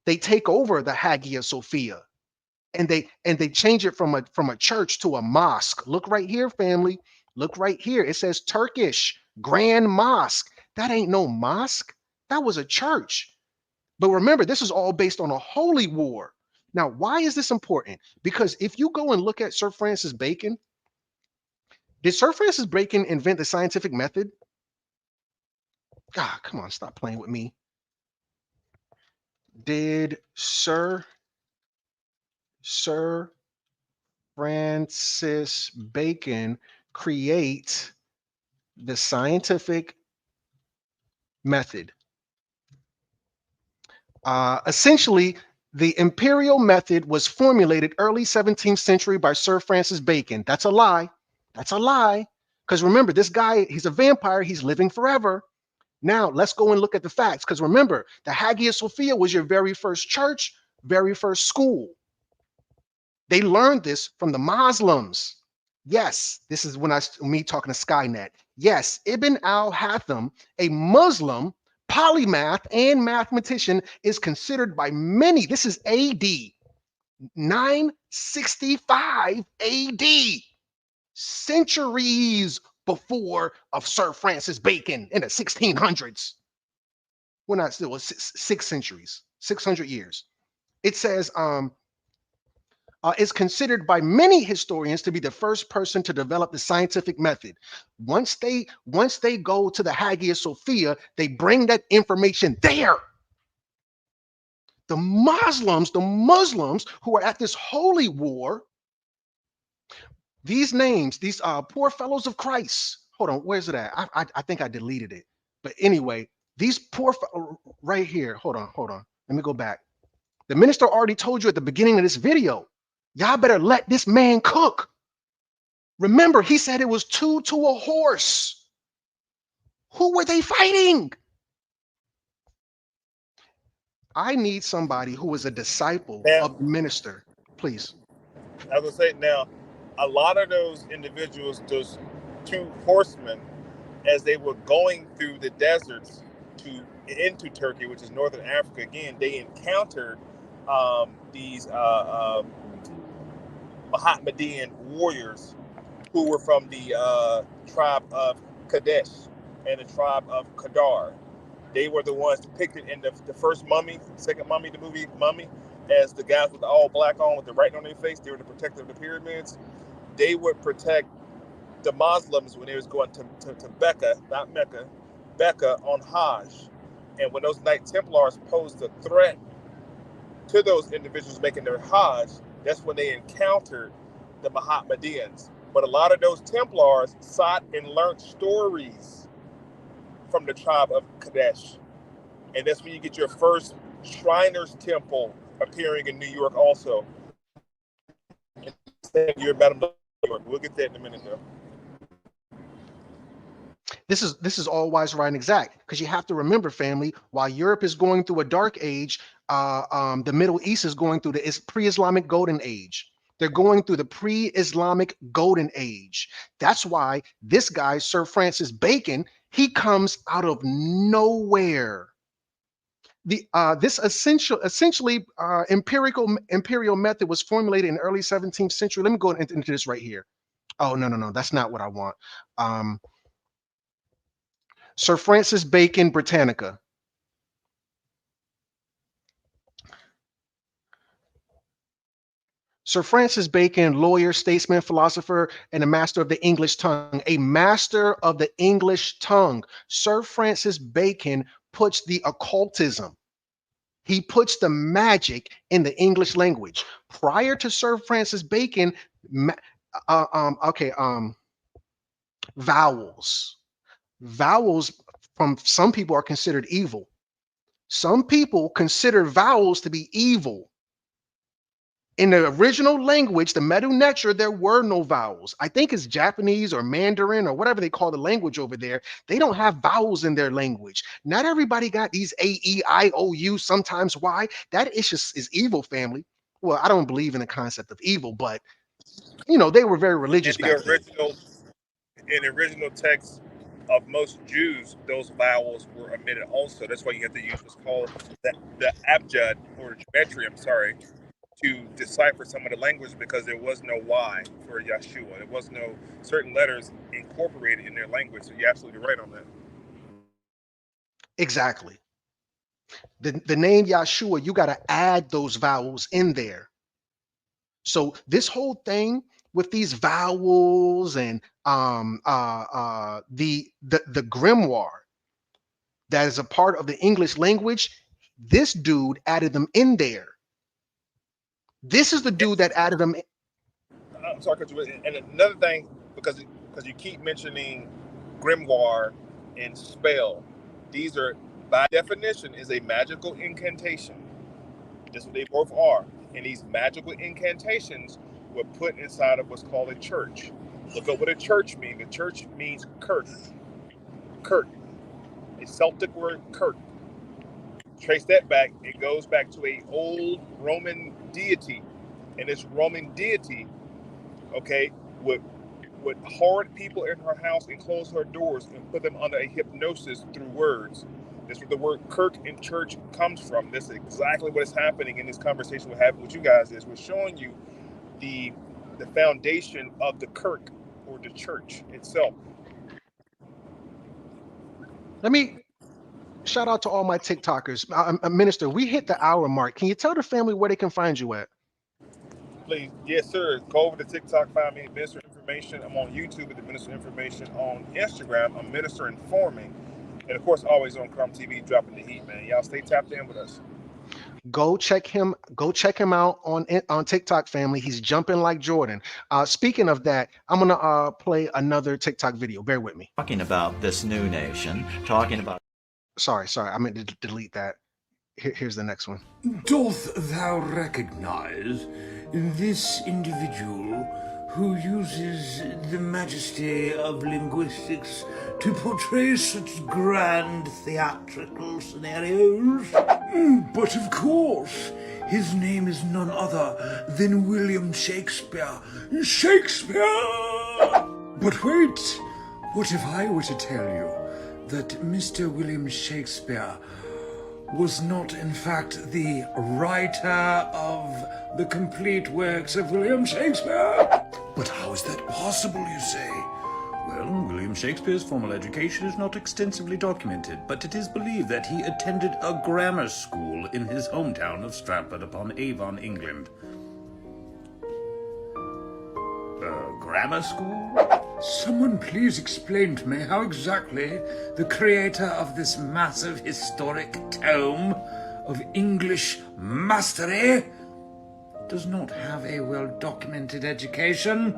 they take over the Hagia Sophia, and they change it from a church to a mosque. Look right here, family. Look right here. It says Turkish Grand Mosque. That ain't no mosque. That was a church. But remember, this is all based on a holy war. Now, why is this important? Because if you go and look at Sir Francis Bacon, did Sir Francis Bacon invent the scientific method? God, come on, stop playing with me. Did Sir Francis Bacon create the scientific method? Essentially, the imperial method was formulated early 17th century by Sir Francis Bacon. That's a lie. That's a lie. Because remember, this guy, he's a vampire. He's living forever. Now, let's go and look at the facts. Because remember, the Hagia Sophia was your very first church, very first school. They learned this from the Muslims. Yes, this is me talking to Skynet. Yes, Ibn al-Hatham, a Muslim polymath and mathematician, is considered by many. This is AD 965 AD, centuries before of Sir Francis Bacon in the 1600s. Well, not still 6 centuries, 600 years. It says is considered by many historians to be the first person to develop the scientific method. Once they go to the Hagia Sophia, they bring that information there. The Muslims who are at this holy war, these names, these poor fellows of Christ. Hold on, where's it at? I think I deleted it. But anyway, these poor right here. Hold on. Let me go back. The minister already told you at the beginning of this video. Y'all better let this man cook. Remember, he said it was 2 to a horse. Who were they fighting? I need somebody who is a disciple of the minister, please. I was saying now, a lot of those individuals, those 2 horsemen, as they were going through the deserts into Turkey, which is northern Africa, again, they encountered these Mohammedan warriors who were from the tribe of Kadesh and the tribe of Kadar. They were the ones depicted in the first Mummy, second Mummy, the movie Mummy, as the guys with the all black on with the writing on their face. They were the protector of the pyramids. They would protect the Muslims when they was going to Becca, not Mecca, Becca on Hajj. And when those Knight Templars posed a threat to those individuals making their Hajj, that's when they encountered the Mohammedans. But a lot of those Templars sought and learned stories from the tribe of Kadesh. And that's when you get your first Shriners Temple appearing in New York also. You're about New York. We'll get that in a minute though. This is all wise, right, and exact, because you have to remember, family, while Europe is going through a dark age, the Middle East is going through the pre-Islamic golden age. They're going through the pre-Islamic golden age. That's why this guy, Sir Francis Bacon, he comes out of nowhere. This essentially imperial method was formulated in the early 17th century. Let me go into this right here. Oh, no, that's not what I want. Sir Francis Bacon, Britannica. Sir Francis Bacon, lawyer, statesman, philosopher, and a master of the English tongue. A master of the English tongue. Sir Francis Bacon puts the occultism. He puts the magic in the English language. Prior to Sir Francis Bacon, vowels. Vowels from some people are considered evil. Some people consider vowels to be evil. In the original language, the Medu Neter, there were no vowels. I think it's Japanese or Mandarin or whatever they call the language over there. They don't have vowels in their language. Not everybody got these A, E, I, O, U, sometimes Y. That is evil, family. Well, I don't believe in the concept of evil, but they were very religious back then. In the original text of most Jews, those vowels were omitted also. That's why you have to use what's called the abjad or geometrium, to decipher some of the language, because there was no Y for Yeshua. There was no certain letters incorporated in their language. So you're absolutely right on that. Exactly. The name Yeshua, you got to add those vowels in there. So this whole thing with these vowels and the grimoire that is a part of the English language, this dude added them in there. This is the dude that added them. I'm sorry, and another thing, because you keep mentioning grimoire and spell, these are by definition, is a magical incantation. That's what they both are. And these magical incantations were put inside of what's called a church. Look up what a church means. The church means kirk. Kirk. A Celtic word, kirk. Trace that back. It goes back to a old Roman deity. And this Roman deity, okay, would hoard people in her house and close her doors and put them under a hypnosis through words. That's where the word kirk and church comes from. That's exactly what is happening in this conversation we're having with you guys. Is we're showing you the foundation of the kirk or the church itself. Let me shout out to all my TikTokers. Minister, we hit the hour mark. Can you tell the family where they can find you at? Please, yes, sir. Go over to TikTok, find me Minister Information. I'm on YouTube at the Minister Information. On Instagram, I'm Minister Informing. And of course, always on Crumb TV, dropping the heat, man. Y'all stay tapped in with us. Go check him out on TikTok, family. He's jumping like Jordan. Speaking of that, I'm gonna play another TikTok video. Bear with me. Talking about this new nation, talking about... Sorry, I meant to delete that. Here's the next one. Doth thou recognize this individual who uses the majesty of linguistics to portray such grand theatrical scenarios? But of course, his name is none other than William Shakespeare. Shakespeare! But wait, what if I were to tell you that Mr. William Shakespeare was not in fact the writer of the complete works of William Shakespeare? But how is that possible, you say? Well, William Shakespeare's formal education is not extensively documented, but it is believed that he attended a grammar school in his hometown of Stratford-upon-Avon, England. A grammar school? Someone please explain to me how exactly the creator of this massive historic tome of English mastery does not have a well-documented education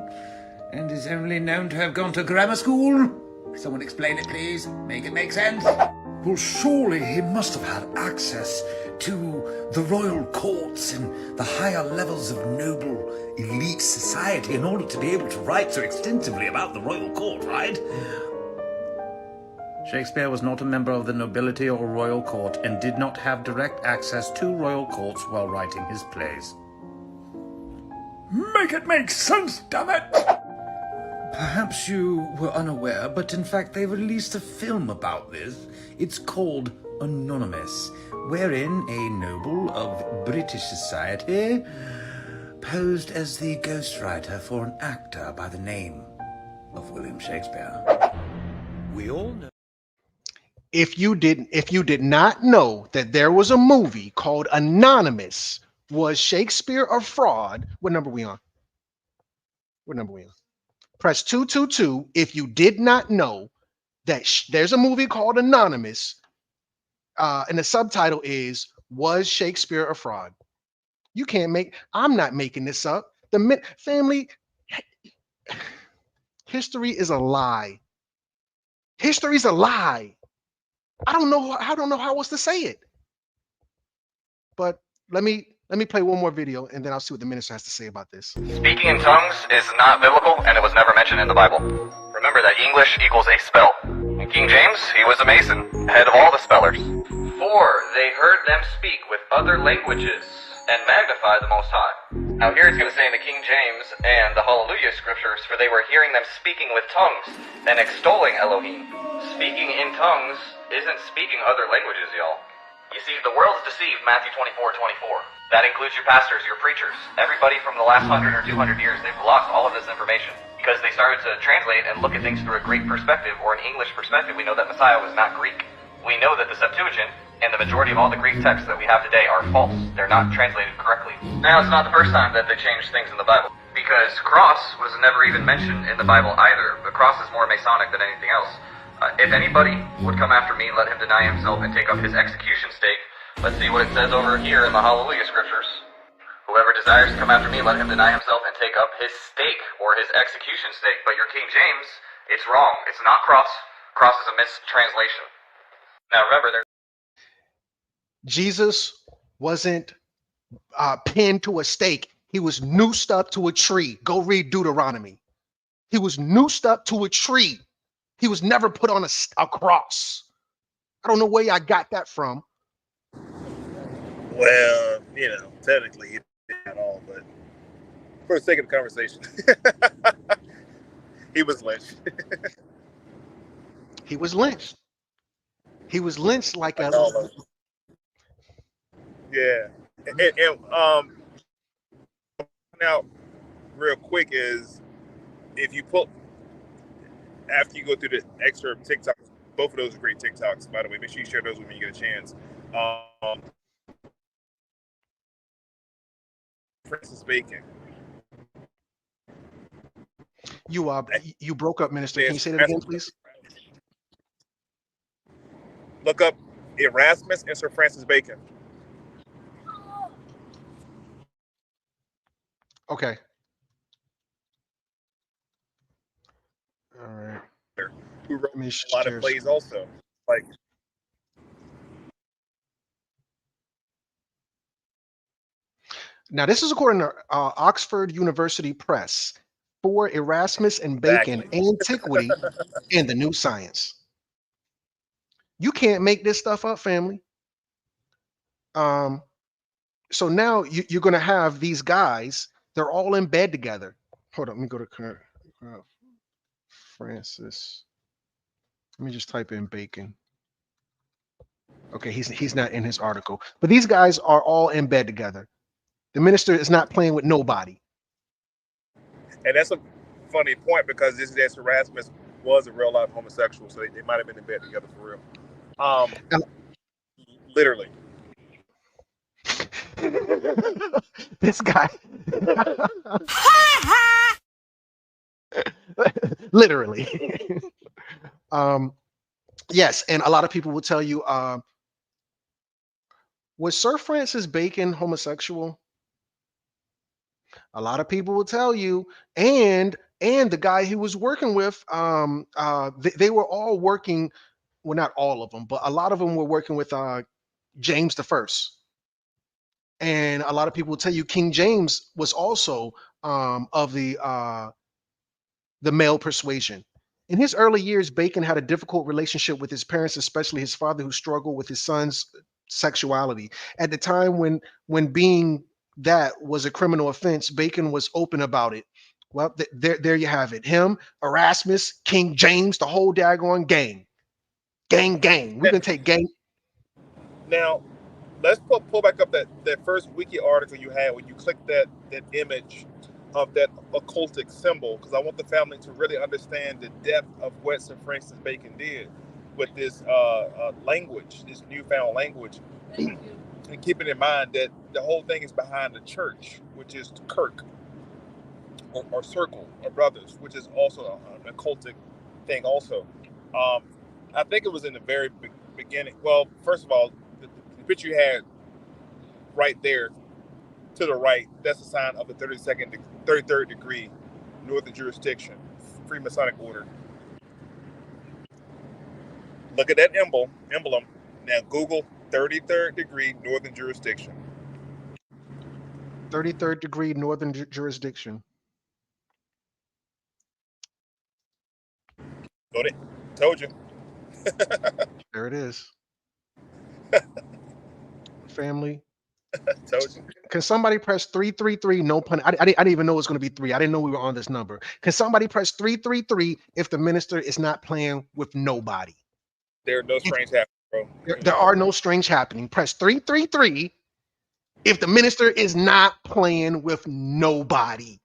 and is only known to have gone to grammar school? Someone explain it, please. Make it make sense. Well, surely he must have had access to the royal courts and the higher levels of noble elite society in order to be able to write so extensively about the royal court, right? Shakespeare was not a member of the nobility or royal court and did not have direct access to royal courts while writing his plays. Make it make sense, damn it! Perhaps you were unaware, but in fact they released a film about this. It's called Anonymous, wherein a noble of British society posed as the ghostwriter for an actor by the name of William Shakespeare. We all know. If you did not know that there was a movie called Anonymous, was Shakespeare a fraud? What number we on? Press 222 if you did not know that there's a movie called Anonymous, and the subtitle is "Was Shakespeare a Fraud?" You can't make. I'm not making this up. The family. History is a lie. History's a lie. I don't know how else to say it. But let me play one more video, and then I'll see what the minister has to say about this. Speaking in tongues is not biblical, and it was never mentioned in the Bible. Remember that English equals a spell. In King James, he was a Mason, head of all the spellers. 4, they heard them speak with other languages and magnify the Most High. Now here it's going to say in the King James and the Hallelujah scriptures, for they were hearing them speaking with tongues and extolling Elohim. Speaking in tongues isn't speaking other languages, y'all. You see, the world's deceived, Matthew 24:24. That includes your pastors, your preachers. Everybody from the last 100 or 200 years, they've lost all of this information because they started to translate and look at things through a Greek perspective or an English perspective. We know that Messiah was not Greek. We know that the Septuagint and the majority of all the Greek texts that we have today are false. They're not translated correctly. Now, it's not the first time that they changed things in the Bible, because cross was never even mentioned in the Bible either. The cross is more Masonic than anything else. If anybody would come after me, let him deny himself and take up his execution stake. Let's see what it says over here in the Hallelujah scriptures. Whoever desires to come after me, let him deny himself and take up his stake or his execution stake. But your King James, it's wrong. It's not cross. Cross is a mistranslation. Now remember, there's Jesus wasn't pinned to a stake. He was noosed up to a tree. Go read Deuteronomy. He was noosed up to a tree. He was never put on a cross. I don't know where I got that from. Well, technically he didn't at all, but for the sake of the conversation, he was lynched. He was lynched. He was lynched like a. Yeah, and now, real quick is if you pull after you go through the excerpt TikTok, both of those are great TikToks, by the way. Make sure you share those when you get a chance. Francis Bacon. You broke up, Minister. Can you say that again, please? Look up Erasmus and Sir Francis Bacon. Okay. All right. Who wrote a lot of plays also. Like, now this is according to Oxford University Press for Erasmus and Bacon, Antiquity and the New Science. You can't make this stuff up, family. So now you're going to have these guys. They're all in bed together. Hold on, let me go to Francis. Let me just type in Bacon. Okay, he's not in his article, but these guys are all in bed together. The minister is not playing with nobody. And that's a funny point because this is Erasmus was a real life homosexual, so they might have been in bed together for real. Literally. This guy. Literally. Yes, and a lot of people will tell you, was Sir Francis Bacon homosexual? A lot of people will tell you, and the guy he was working with, they were all working, well, not all of them, but a lot of them were working with James the First. And a lot of people will tell you King James was also of the male persuasion. In his early years, Bacon had a difficult relationship with his parents, especially his father, who struggled with his son's sexuality. At the time when being that was a criminal offense, Bacon was open about it. Well, there you have it. Him, Erasmus, King James, the whole daggone gang. Gang. We're gonna take gang. Now, let's pull back up that first wiki article you had when you clicked that image of that occultic symbol, because I want the family to really understand the depth of what Sir Francis Bacon did with this language, this newfound language. And keeping in mind that the whole thing is behind the church, which is Kirk or circle or brothers, which is also an occultic thing also. I think it was in the very beginning. Well, first of all, the picture you had right there to the right, that's a sign of the 33rd degree northern jurisdiction, free Masonic order. Look at that emblem. Now Google 33rd degree northern jurisdiction. 33rd degree northern jurisdiction. Got it. Told you. There it is. Family. Told you. Can somebody press 333? No pun. I didn't even know it was going to be 3. I didn't know we were on this number. Can somebody press 333 if the minister is not playing with nobody? There are no strange happening, bro. There are no strange happening. Press 333 if the minister is not playing with nobody.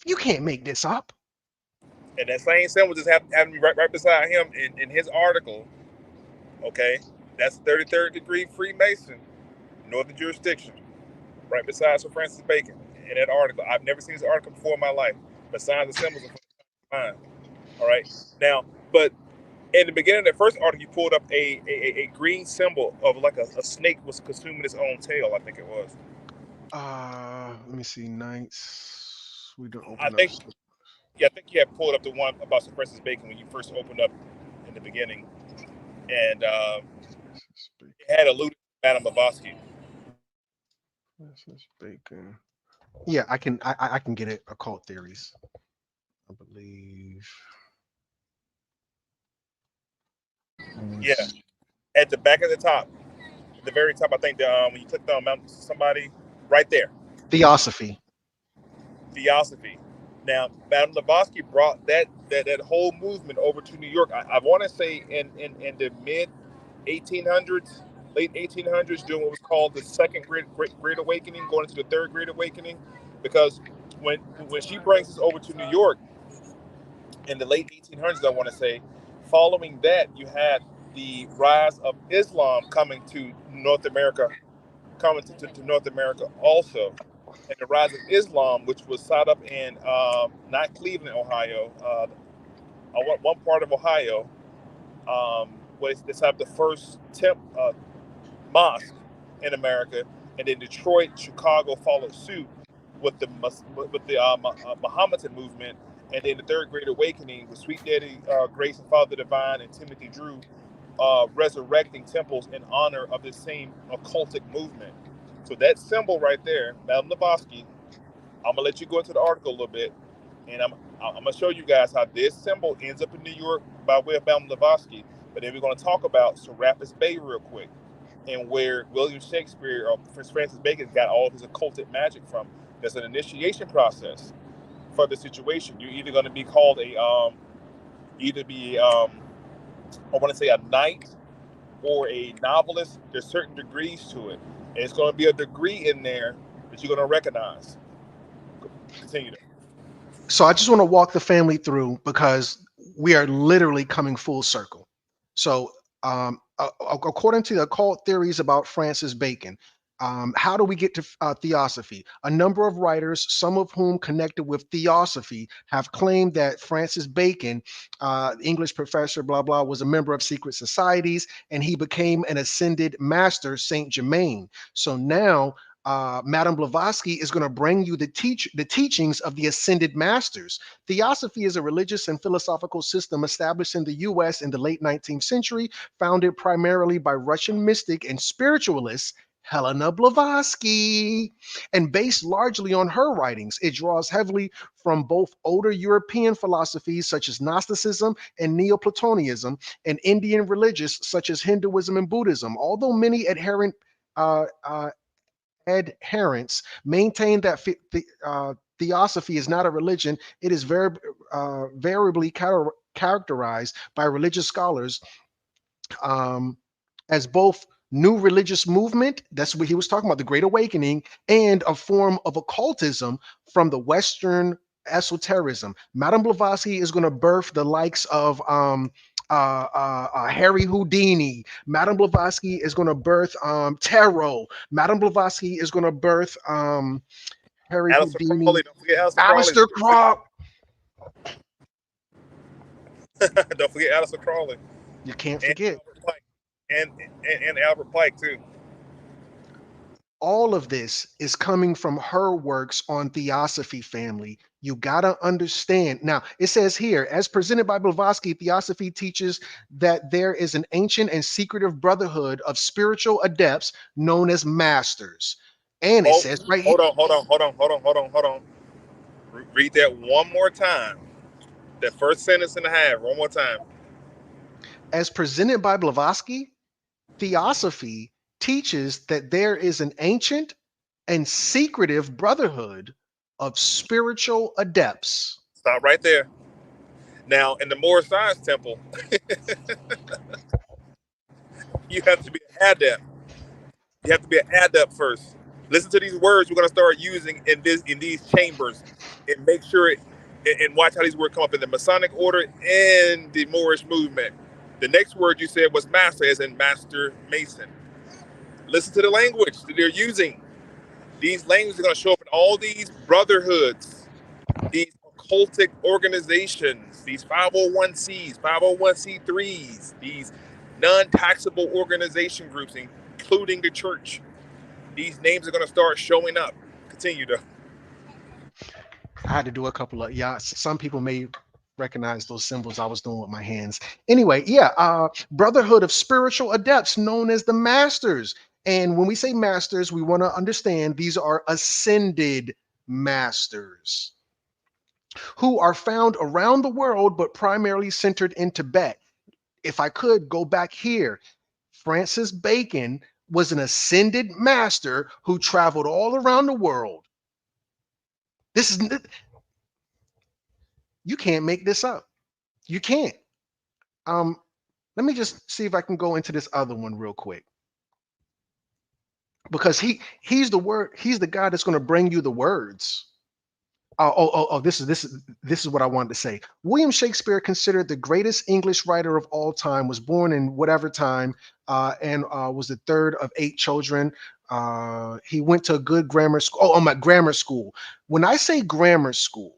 You can't make this up. And that same symbol just happened to be right beside him in his article. Okay, that's 33rd degree Freemason, northern jurisdiction, right beside Sir Francis Bacon in that article. I've never seen this article before in my life, but signs and symbols are fine. All right, now, but in the beginning of the first article, you pulled up a green symbol of like a snake was consuming its own tail. I think it was. Let me see. Knights. We don't open I think. up. Yeah, I think you had pulled up the one about Sir Francis Bacon when you first opened up in the beginning, and had alluded to Madame Blavatsky. Francis Bacon. Yeah, I can get it. Occult theories, I believe. Yeah, at the back of the top, at the very top, I think when you clicked on somebody, right there, Theosophy. Theosophy. Now, Madame Blavatsky brought that whole movement over to New York. I want to say in the mid 1800s, late 1800s, doing what was called the Second Great Awakening, going into the Third Great Awakening, because when she brings us over to New York in the late 1800s, I want to say, following that, you had the rise of Islam coming to North America, to North America also. And the rise of Islam, which was set up in not Cleveland, Ohio, one part of Ohio, where they set up the first mosque in America, and then Detroit, Chicago followed suit with the Mohammedan movement, and then the Third Great Awakening with Sweet Daddy Grace and Father Divine and Timothy Drew resurrecting temples in honor of this same occultic movement. So that symbol right there, Madame Blavatsky, I'm gonna let you go into the article a little bit, and I'm gonna show you guys how this symbol ends up in New York by way of Madame Blavatsky. But then we're gonna talk about Serapis Bay real quick, and where William Shakespeare or Francis Bacon got all of his occultic magic from. There's an initiation process for the situation. You're either going to be called I want to say a knight or a novelist. There's certain degrees to it, and it's going to be a degree in there that you're going to recognize. Continue. So I just want to walk the family through because we are literally coming full circle. So according to the occult theories about Francis Bacon, how do we get to Theosophy? A number of writers, some of whom connected with Theosophy, have claimed that Francis Bacon, English professor, blah, blah, was a member of secret societies, and he became an ascended master, Saint Germain. So now Madame Blavatsky is going to bring you the teachings of the ascended masters. Theosophy is a religious and philosophical system established in the U.S. in the late 19th century, founded primarily by Russian mystic and spiritualist Helena Blavatsky, and based largely on her writings. It draws heavily from both older European philosophies such as Gnosticism and Neoplatonism, and Indian religions such as Hinduism and Buddhism. Although many adherents maintain that Theosophy is not a religion, it is variably characterized by religious scholars as both new religious movement, that's what he was talking about, the Great Awakening, and a form of occultism from the Western esotericism. Madame Blavatsky is going to birth the likes of Harry Houdini. Madame Blavatsky is going to birth tarot. Madame Blavatsky is going to birth Harry Aleister Houdini. Crowley, don't forget Aleister Crowley. Don't forget Aleister Crowley. You can't forget. And Albert Pike too. All of this is coming from her works on Theosophy, family. You got to understand. Now, it says here, as presented by Blavatsky, Theosophy teaches that there is an ancient and secretive brotherhood of spiritual adepts known as masters. And it says right here. Hold on. Read that one more time. That first sentence and a half, one more time. As presented by Blavatsky, Theosophy teaches that there is an ancient and secretive brotherhood of spiritual adepts. Stop right there. Now, in the Moorish Science Temple, you have to be an adept. You have to be an adept first. Listen to these words we're going to start using in these chambers, and make sure and watch how these words come up in the Masonic order and the Moorish movement. The next word you said was master, as in master mason. Listen to the language that they're using. These languages are going to show up in all these brotherhoods, these occultic organizations, these 501c, 501c3s, these non-taxable organization groups, including the church. These names are going to start showing up. Continue to. I had to do a couple of, some people may recognize those symbols I was doing with my hands. Anyway, yeah, brotherhood of spiritual adepts known as the masters. And when we say masters, we want to understand these are ascended masters who are found around the world, but primarily centered in Tibet. If I could go back here, Francis Bacon was an ascended master who traveled all around the world. This is, you can't make this up. You can't. Let me just see if I can go into this other one real quick. Because he's the guy that's going to bring you the words. This is what I wanted to say. William Shakespeare, considered the greatest English writer of all time, was born in whatever time, and was the third of 8 children. He went to a good grammar school. Oh, my grammar school. When I say grammar school,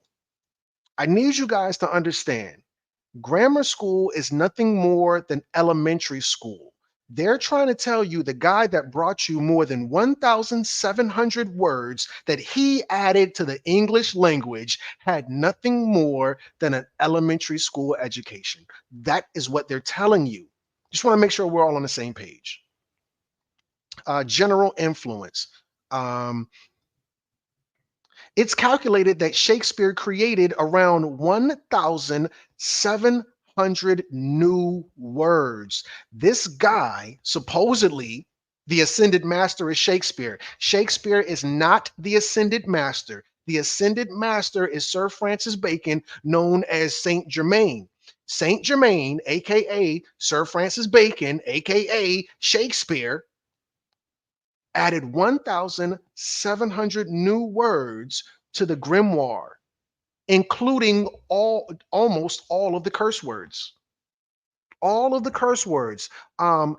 I need you guys to understand. Grammar school is nothing more than elementary school. They're trying to tell you the guy that brought you more than 1,700 words that he added to the English language had nothing more than an elementary school education. That is what they're telling you. Just want to make sure we're all on the same page. General influence. It's calculated that Shakespeare created around 1,700 new words. This guy, supposedly, the ascended master is Shakespeare. Shakespeare is not the ascended master. The ascended master is Sir Francis Bacon, known as Saint Germain. Saint Germain, aka Sir Francis Bacon, aka Shakespeare, added 1,700 new words to the grimoire, including almost all of the curse words. All of the curse words. Fuck,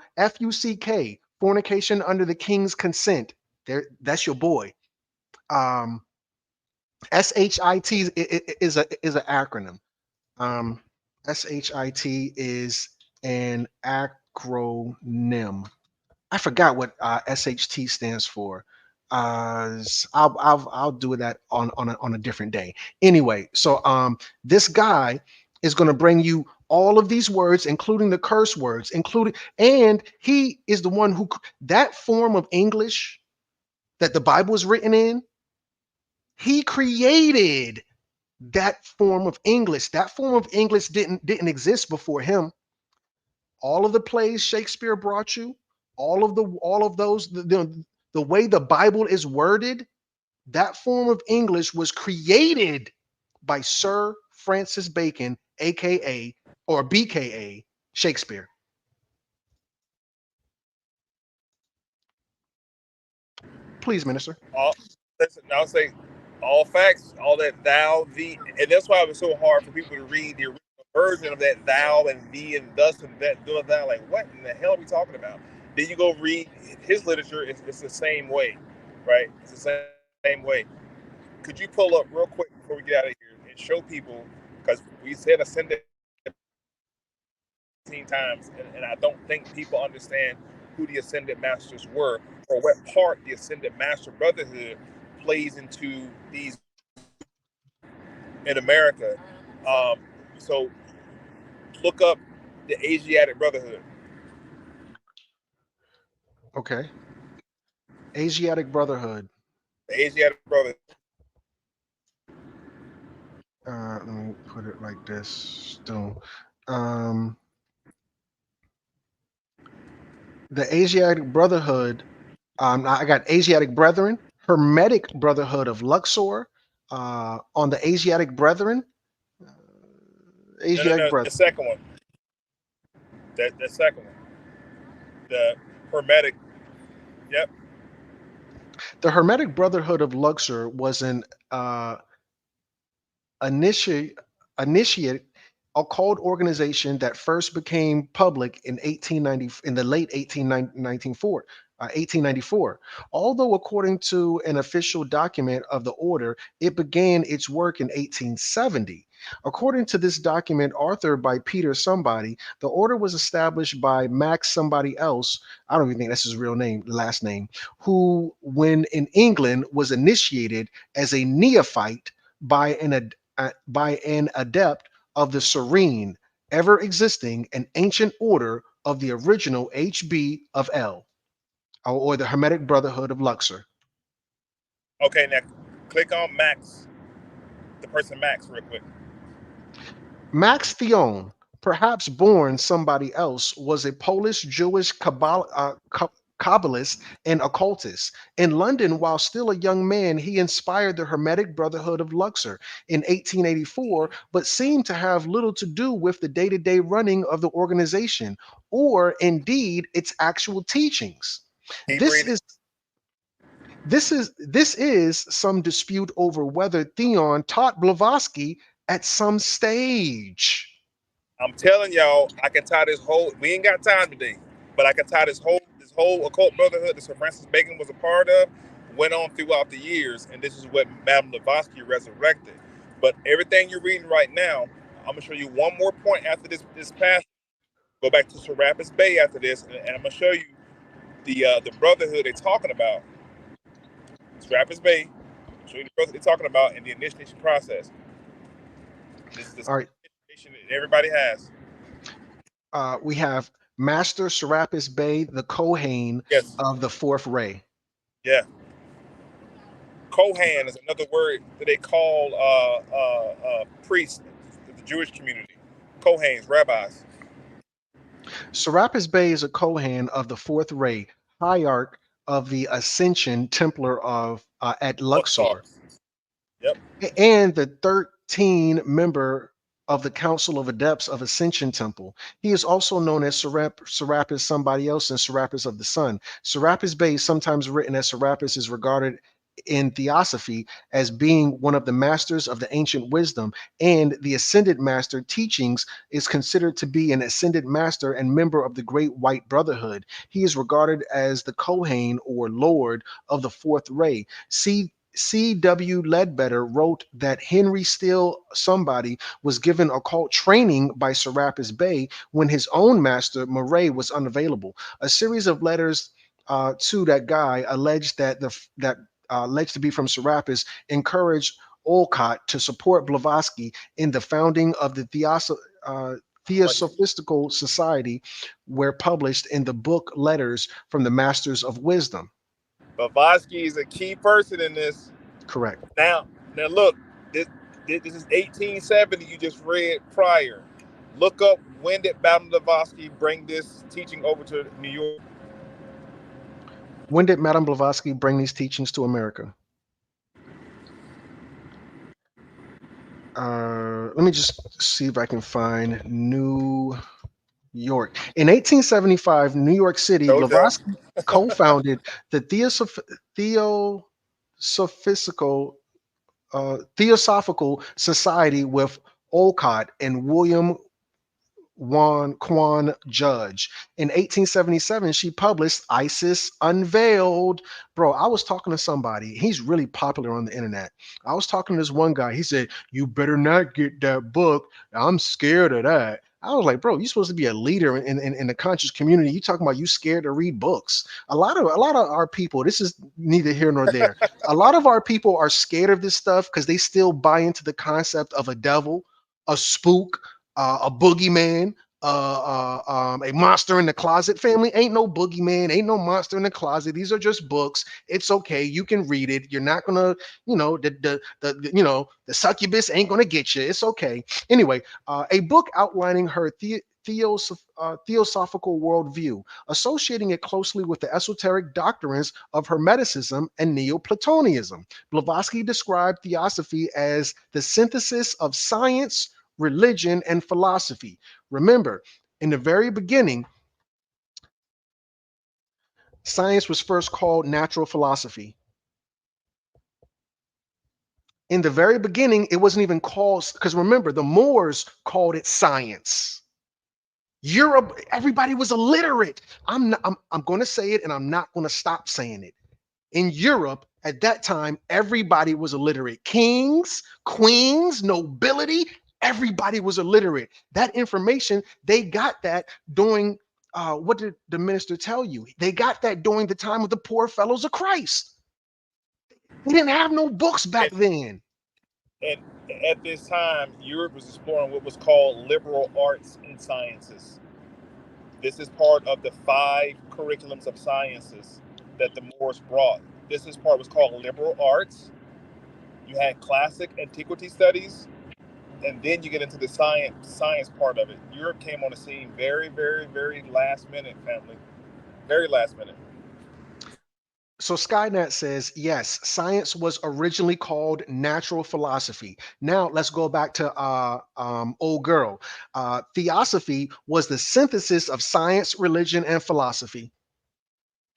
fornication under the king's consent. There, that's your boy. SHIT is an acronym. SHIT is an acronym. I forgot what SHT stands for. I'll do that on a different day. Anyway, so this guy is going to bring you all of these words, including the curse words, and he is the one who, that form of English that the Bible is written in, he created that form of English. That form of English didn't exist before him. All of the plays Shakespeare brought you, all of those, the way the Bible is worded, that form of English was created by Sir Francis Bacon, aka or BKA Shakespeare. Please, minister. Listen, I'll say all facts, all that thou, thee, and that's why it was so hard for people to read the original version of that thou and thee and thus and that doeth thou. Like, what in the hell are we talking about? Then you go read his literature, it's the same way, right? It's the same way. Could you pull up real quick before we get out of here and show people, because we said ascended 15 times, and I don't think people understand who the ascended masters were or what part the ascended master brotherhood plays into these in America. So look up the Asiatic Brotherhood. Okay. Asiatic Brotherhood. The Asiatic Brotherhood. Let me put it like this. The Asiatic Brotherhood. I got Asiatic Brethren, Hermetic Brotherhood of Luxor. On the Asiatic Brethren. Asiatic Brethren. The second one. The second one. The Hermetic. Yep. The Hermetic Brotherhood of Luxor was an initiate occult organization that first became public in 1890, in the late 1894. Although according to an official document of the order, it began its work in 1870. According to this document authored by Peter somebody, the order was established by Max somebody else, I don't even think that's his real name, last name, who, when in England, was initiated as a neophyte by an adept of the serene, ever existing, and ancient order of the original HB of L, or the Hermetic Brotherhood of Luxor. Okay, now click on Max, the person Max, real quick. Max Theon, perhaps born somebody else, was a Polish Jewish Kabbalist and occultist. In London, while still a young man, he inspired the Hermetic Brotherhood of Luxor in 1884, but seemed to have little to do with the day to day running of the organization, or indeed its actual teachings. Keep This reading. is this is some dispute over whether Theon taught Blavatsky at some stage. I'm telling y'all, I can tie this whole. We ain't got time today, but I can tie this whole occult brotherhood that Sir Francis Bacon was a part of went on throughout the years, and this is what Madame Blavatsky resurrected. But everything you're reading right now, I'm gonna show you one more point after this passage. Go back to Serapis Bay after this, and I'm gonna show you the brotherhood they're talking about. Serapis Bay, show you the brotherhood they're talking about in the initiation process. This is the All right. initiation that everybody has. We have Master Serapis Bey, the Kohen Yes. of the Fourth Ray. Yeah. Kohan is another word that they call priests in the Jewish community. Kohans, rabbis. Serapis Bey is a Kohen of the Fourth Ray, hierarch of the Ascension Templar of at Luxor, Yep. and the 13 member of the Council of Adepts of Ascension Temple. He is also known as Serapis somebody else and Serapis of the Sun. Serapis Bey, sometimes written as Serapis, is regarded in Theosophy as being one of the masters of the ancient wisdom, and the Ascended Master teachings is considered to be an Ascended Master and member of the Great White Brotherhood. He is regarded as the Kohen or Lord of the Fourth Ray. C.W. Ledbetter wrote that Henry Steele somebody was given occult training by Serapis Bey when his own master Murray was unavailable. A series of letters to that guy alleged that alleged to be from Serapis encouraged Olcott to support Blavatsky in the founding of the Theosophistical Society, were published in the book Letters from the Masters of Wisdom. Blavatsky is a key person in this. Correct. Now look, this is 1870. You just read prior. Look up, when did Madame Blavatsky bring this teaching over to New York? When did Madame Blavatsky bring these teachings to America? Let me just see if I can find New York. In 1875, New York City, Blavatsky co-founded the Theosophical Society with Olcott and William Quan Judge. In 1877, she published Isis Unveiled. Bro, I was talking to somebody. He's really popular on the internet. I was talking to this one guy. He said, "You better not get that book. I'm scared of that." I was like, "Bro, you're supposed to be a leader in the conscious community. You talking about you scared to read books?" A lot of our people, this is neither here nor there. A lot of our people are scared of this stuff because they still buy into the concept of a devil, a spook, a boogeyman, a monster in the closet. Family, ain't no boogeyman, ain't no monster in the closet. These are just books. It's okay. You can read it. You're not gonna, the succubus ain't gonna get you. It's okay. Anyway, a book outlining her theosophical worldview, associating it closely with the esoteric doctrines of Hermeticism and Neoplatonism. Blavatsky described Theosophy as the synthesis of science, religion, and philosophy. Remember, in the very beginning, science was first called natural philosophy. In the very beginning, it wasn't even called, because remember, the Moors called it science. Europe, everybody was illiterate. I'm going to say it, and I'm not going to stop saying it. In Europe, at that time, everybody was illiterate. Kings, queens, nobility, everybody was illiterate. That information, they got that during, what did the minister tell you? They got that during the time of the poor fellows of Christ. They didn't have no books back then. And at this time, Europe was exploring what was called liberal arts and sciences. This is part of the 5 curriculums of sciences that the Moors brought. This is part was called liberal arts. You had classic antiquity studies, and then you get into the science part of it. Europe came on the scene very, very, very last minute, family. Very last minute. So Skynet says, yes, science was originally called natural philosophy. Now let's go back to old girl. Theosophy was the synthesis of science, religion, and philosophy,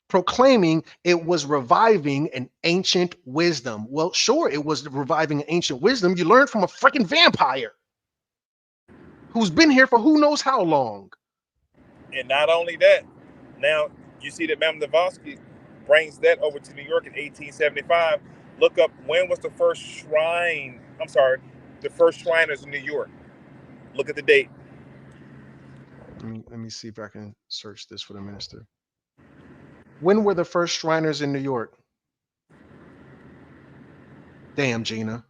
proclaiming it was reviving an ancient wisdom. Well, sure, it was reviving an ancient wisdom. You learned from a freaking vampire who's been here for who knows how long. And not only that, now you see that Madame Blavatsky brings that over to New York in 1875. Look up when was the first shrine. I'm sorry, the first Shriners in New York. Look at the date. Let me see if I can search this for the minister. When were the first Shriners in New York? Damn, Gina.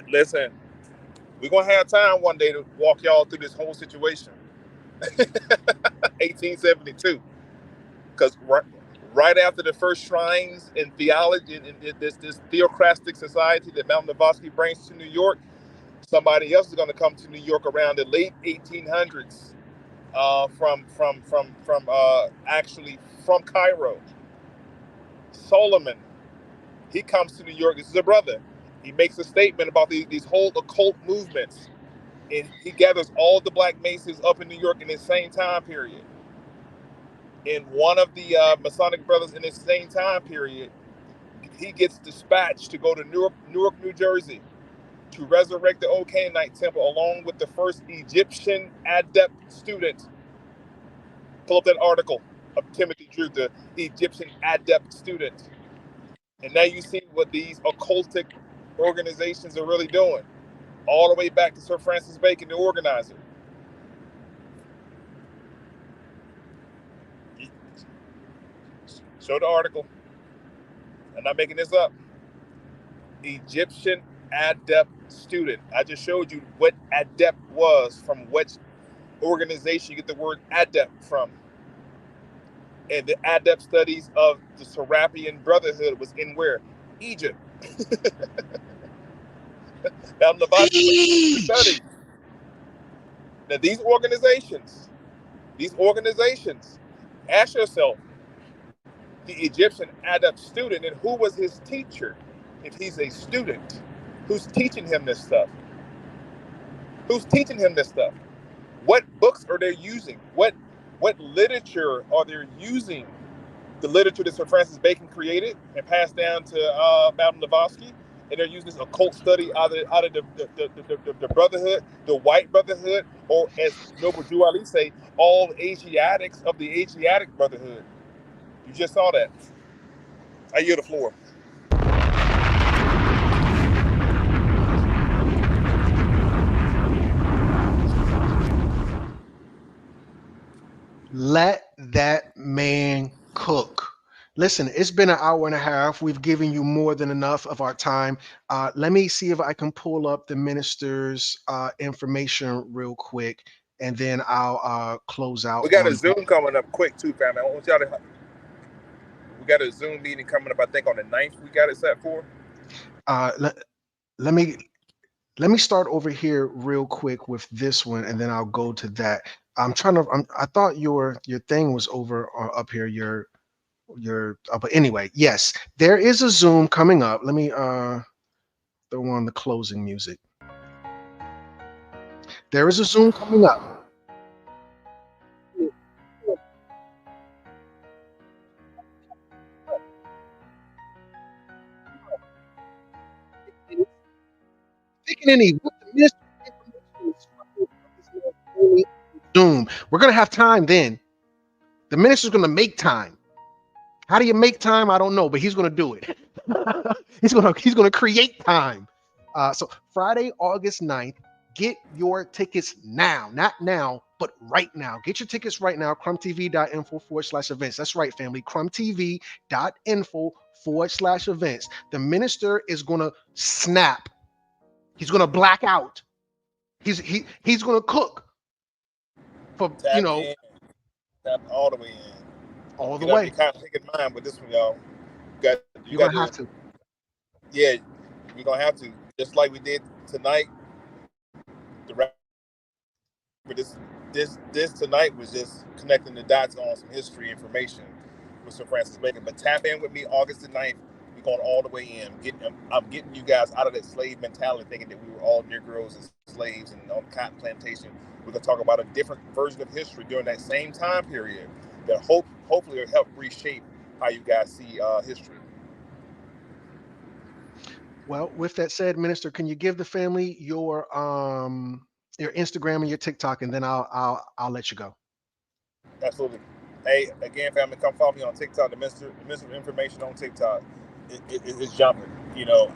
Listen, we're going to have time one day to walk y'all through this whole situation. 1872. Because right after the first shrines in theology, in this theocratic society that Madame Blavatsky brings to New York, somebody else is going to come to New York around the late 1800s actually from Cairo. Solomon, he comes to New York. This is a brother. He makes a statement about these whole occult movements, and he gathers all the Black Masons up in New York in the same time period. And one of the Masonic brothers in this same time period, he gets dispatched to go to Newark, New Jersey, to resurrect the old Canaanite temple along with the first Egyptian adept student. Pull up that article of Timothy Drew, the Egyptian adept student. And now you see what these occultic organizations are really doing. All the way back to Sir Francis Bacon, the organizer. Show the article. I'm not making this up. Egyptian adept student. I just showed you what adept was, from which organization you get the word adept from. And the adept studies of the Serapian Brotherhood was in where? Egypt. Now, studies. Now, these organizations, ask yourself, the Egyptian adept student, and who was his teacher? If he's a student, who's teaching him this stuff? Who's teaching him this stuff? What books are they using? What literature are they using? The literature that Sir Francis Bacon created and passed down to Madame Blavatsky, and they're using this occult study out of the Brotherhood, the White Brotherhood, or as Noble Drew Ali say, all Asiatics of the Asiatic Brotherhood. You just saw that. I yield the floor. Let that man cook. Listen, it's been an hour and a half. We've given you more than enough of our time. Let me see if I can pull up the minister's information real quick, and then I'll close out. We got a Zoom coming up quick too, family. I want y'all to. We got a Zoom meeting coming up. I think on the 9th. We got it set for. Let me start over here real quick with this one, and then I'll go to that. I thought your thing was over up here. But anyway, yes, there is a Zoom coming up. Let me throw on the closing music. There is a Zoom coming up. Zoom. We're gonna have time then. The minister's gonna make time. How do you make time? I don't know, but he's gonna do it. he's gonna create time. So Friday, August 9th, get your tickets now. Not now, but right now. Get your tickets right now. crumtv.info/events. That's right, family. crumtv.info/events. The minister is gonna snap He's gonna black out. He's gonna cook for Tap in, tap all the way in. all the You gotta way. be kind of thinking mind with this one, y'all. You You're gonna have to. Yeah, we're gonna have to. Just like we did tonight. This tonight was just connecting the dots on some history information with Sir Francis Bacon. But tap in with me August the 9th. We're going all the way in. I'm getting you guys out of that slave mentality, thinking that we were all Negroes and slaves and on cotton plantation. We're gonna talk about a different version of history during that same time period that hopefully will help reshape how you guys see history. Well, with that said, Minister, can you give the family your Instagram and your TikTok, and then I'll let you go. Absolutely. Hey, again, family, come follow me on TikTok. The Minister of Information on TikTok is jumping. You know,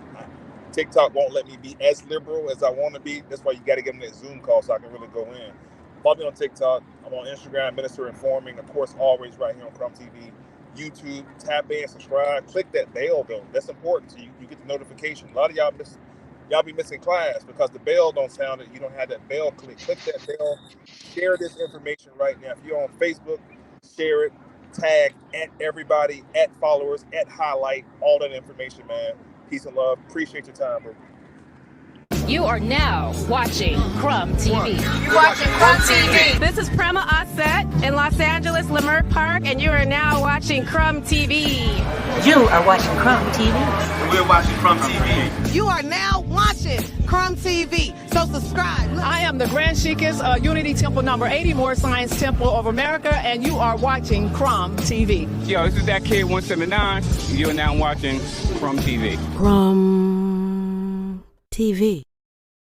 TikTok won't let me be as liberal as I want to be. That's why you got to give them that Zoom call so I can really go in. Follow me on TikTok. I'm on Instagram, Minister Informing. Of course, always right here on Crumb TV. YouTube, tap in, subscribe, click that bell though. That's important so you get the notification. A lot of y'all be missing class because the bell don't sound it. You don't have that bell click. Click that bell. Share this information right now. If you're on Facebook, share it. Tag at everybody, at followers, at highlight, all that information, man. Peace and love. Appreciate your time, bro. You are now watching Crumb TV. You're watching Crumb TV. This is Prema Asset in Los Angeles, Leimert Park, and you are now watching Crumb TV. You are watching Crumb TV. And we're watching Crumb TV. You are now watching Crumb TV. So subscribe. I am the Grand Sheikess, Unity Temple number 80, More Science Temple of America, and you are watching Crumb TV. Yo, this is that kid 179. You are now watching Crumb TV. Crumb TV.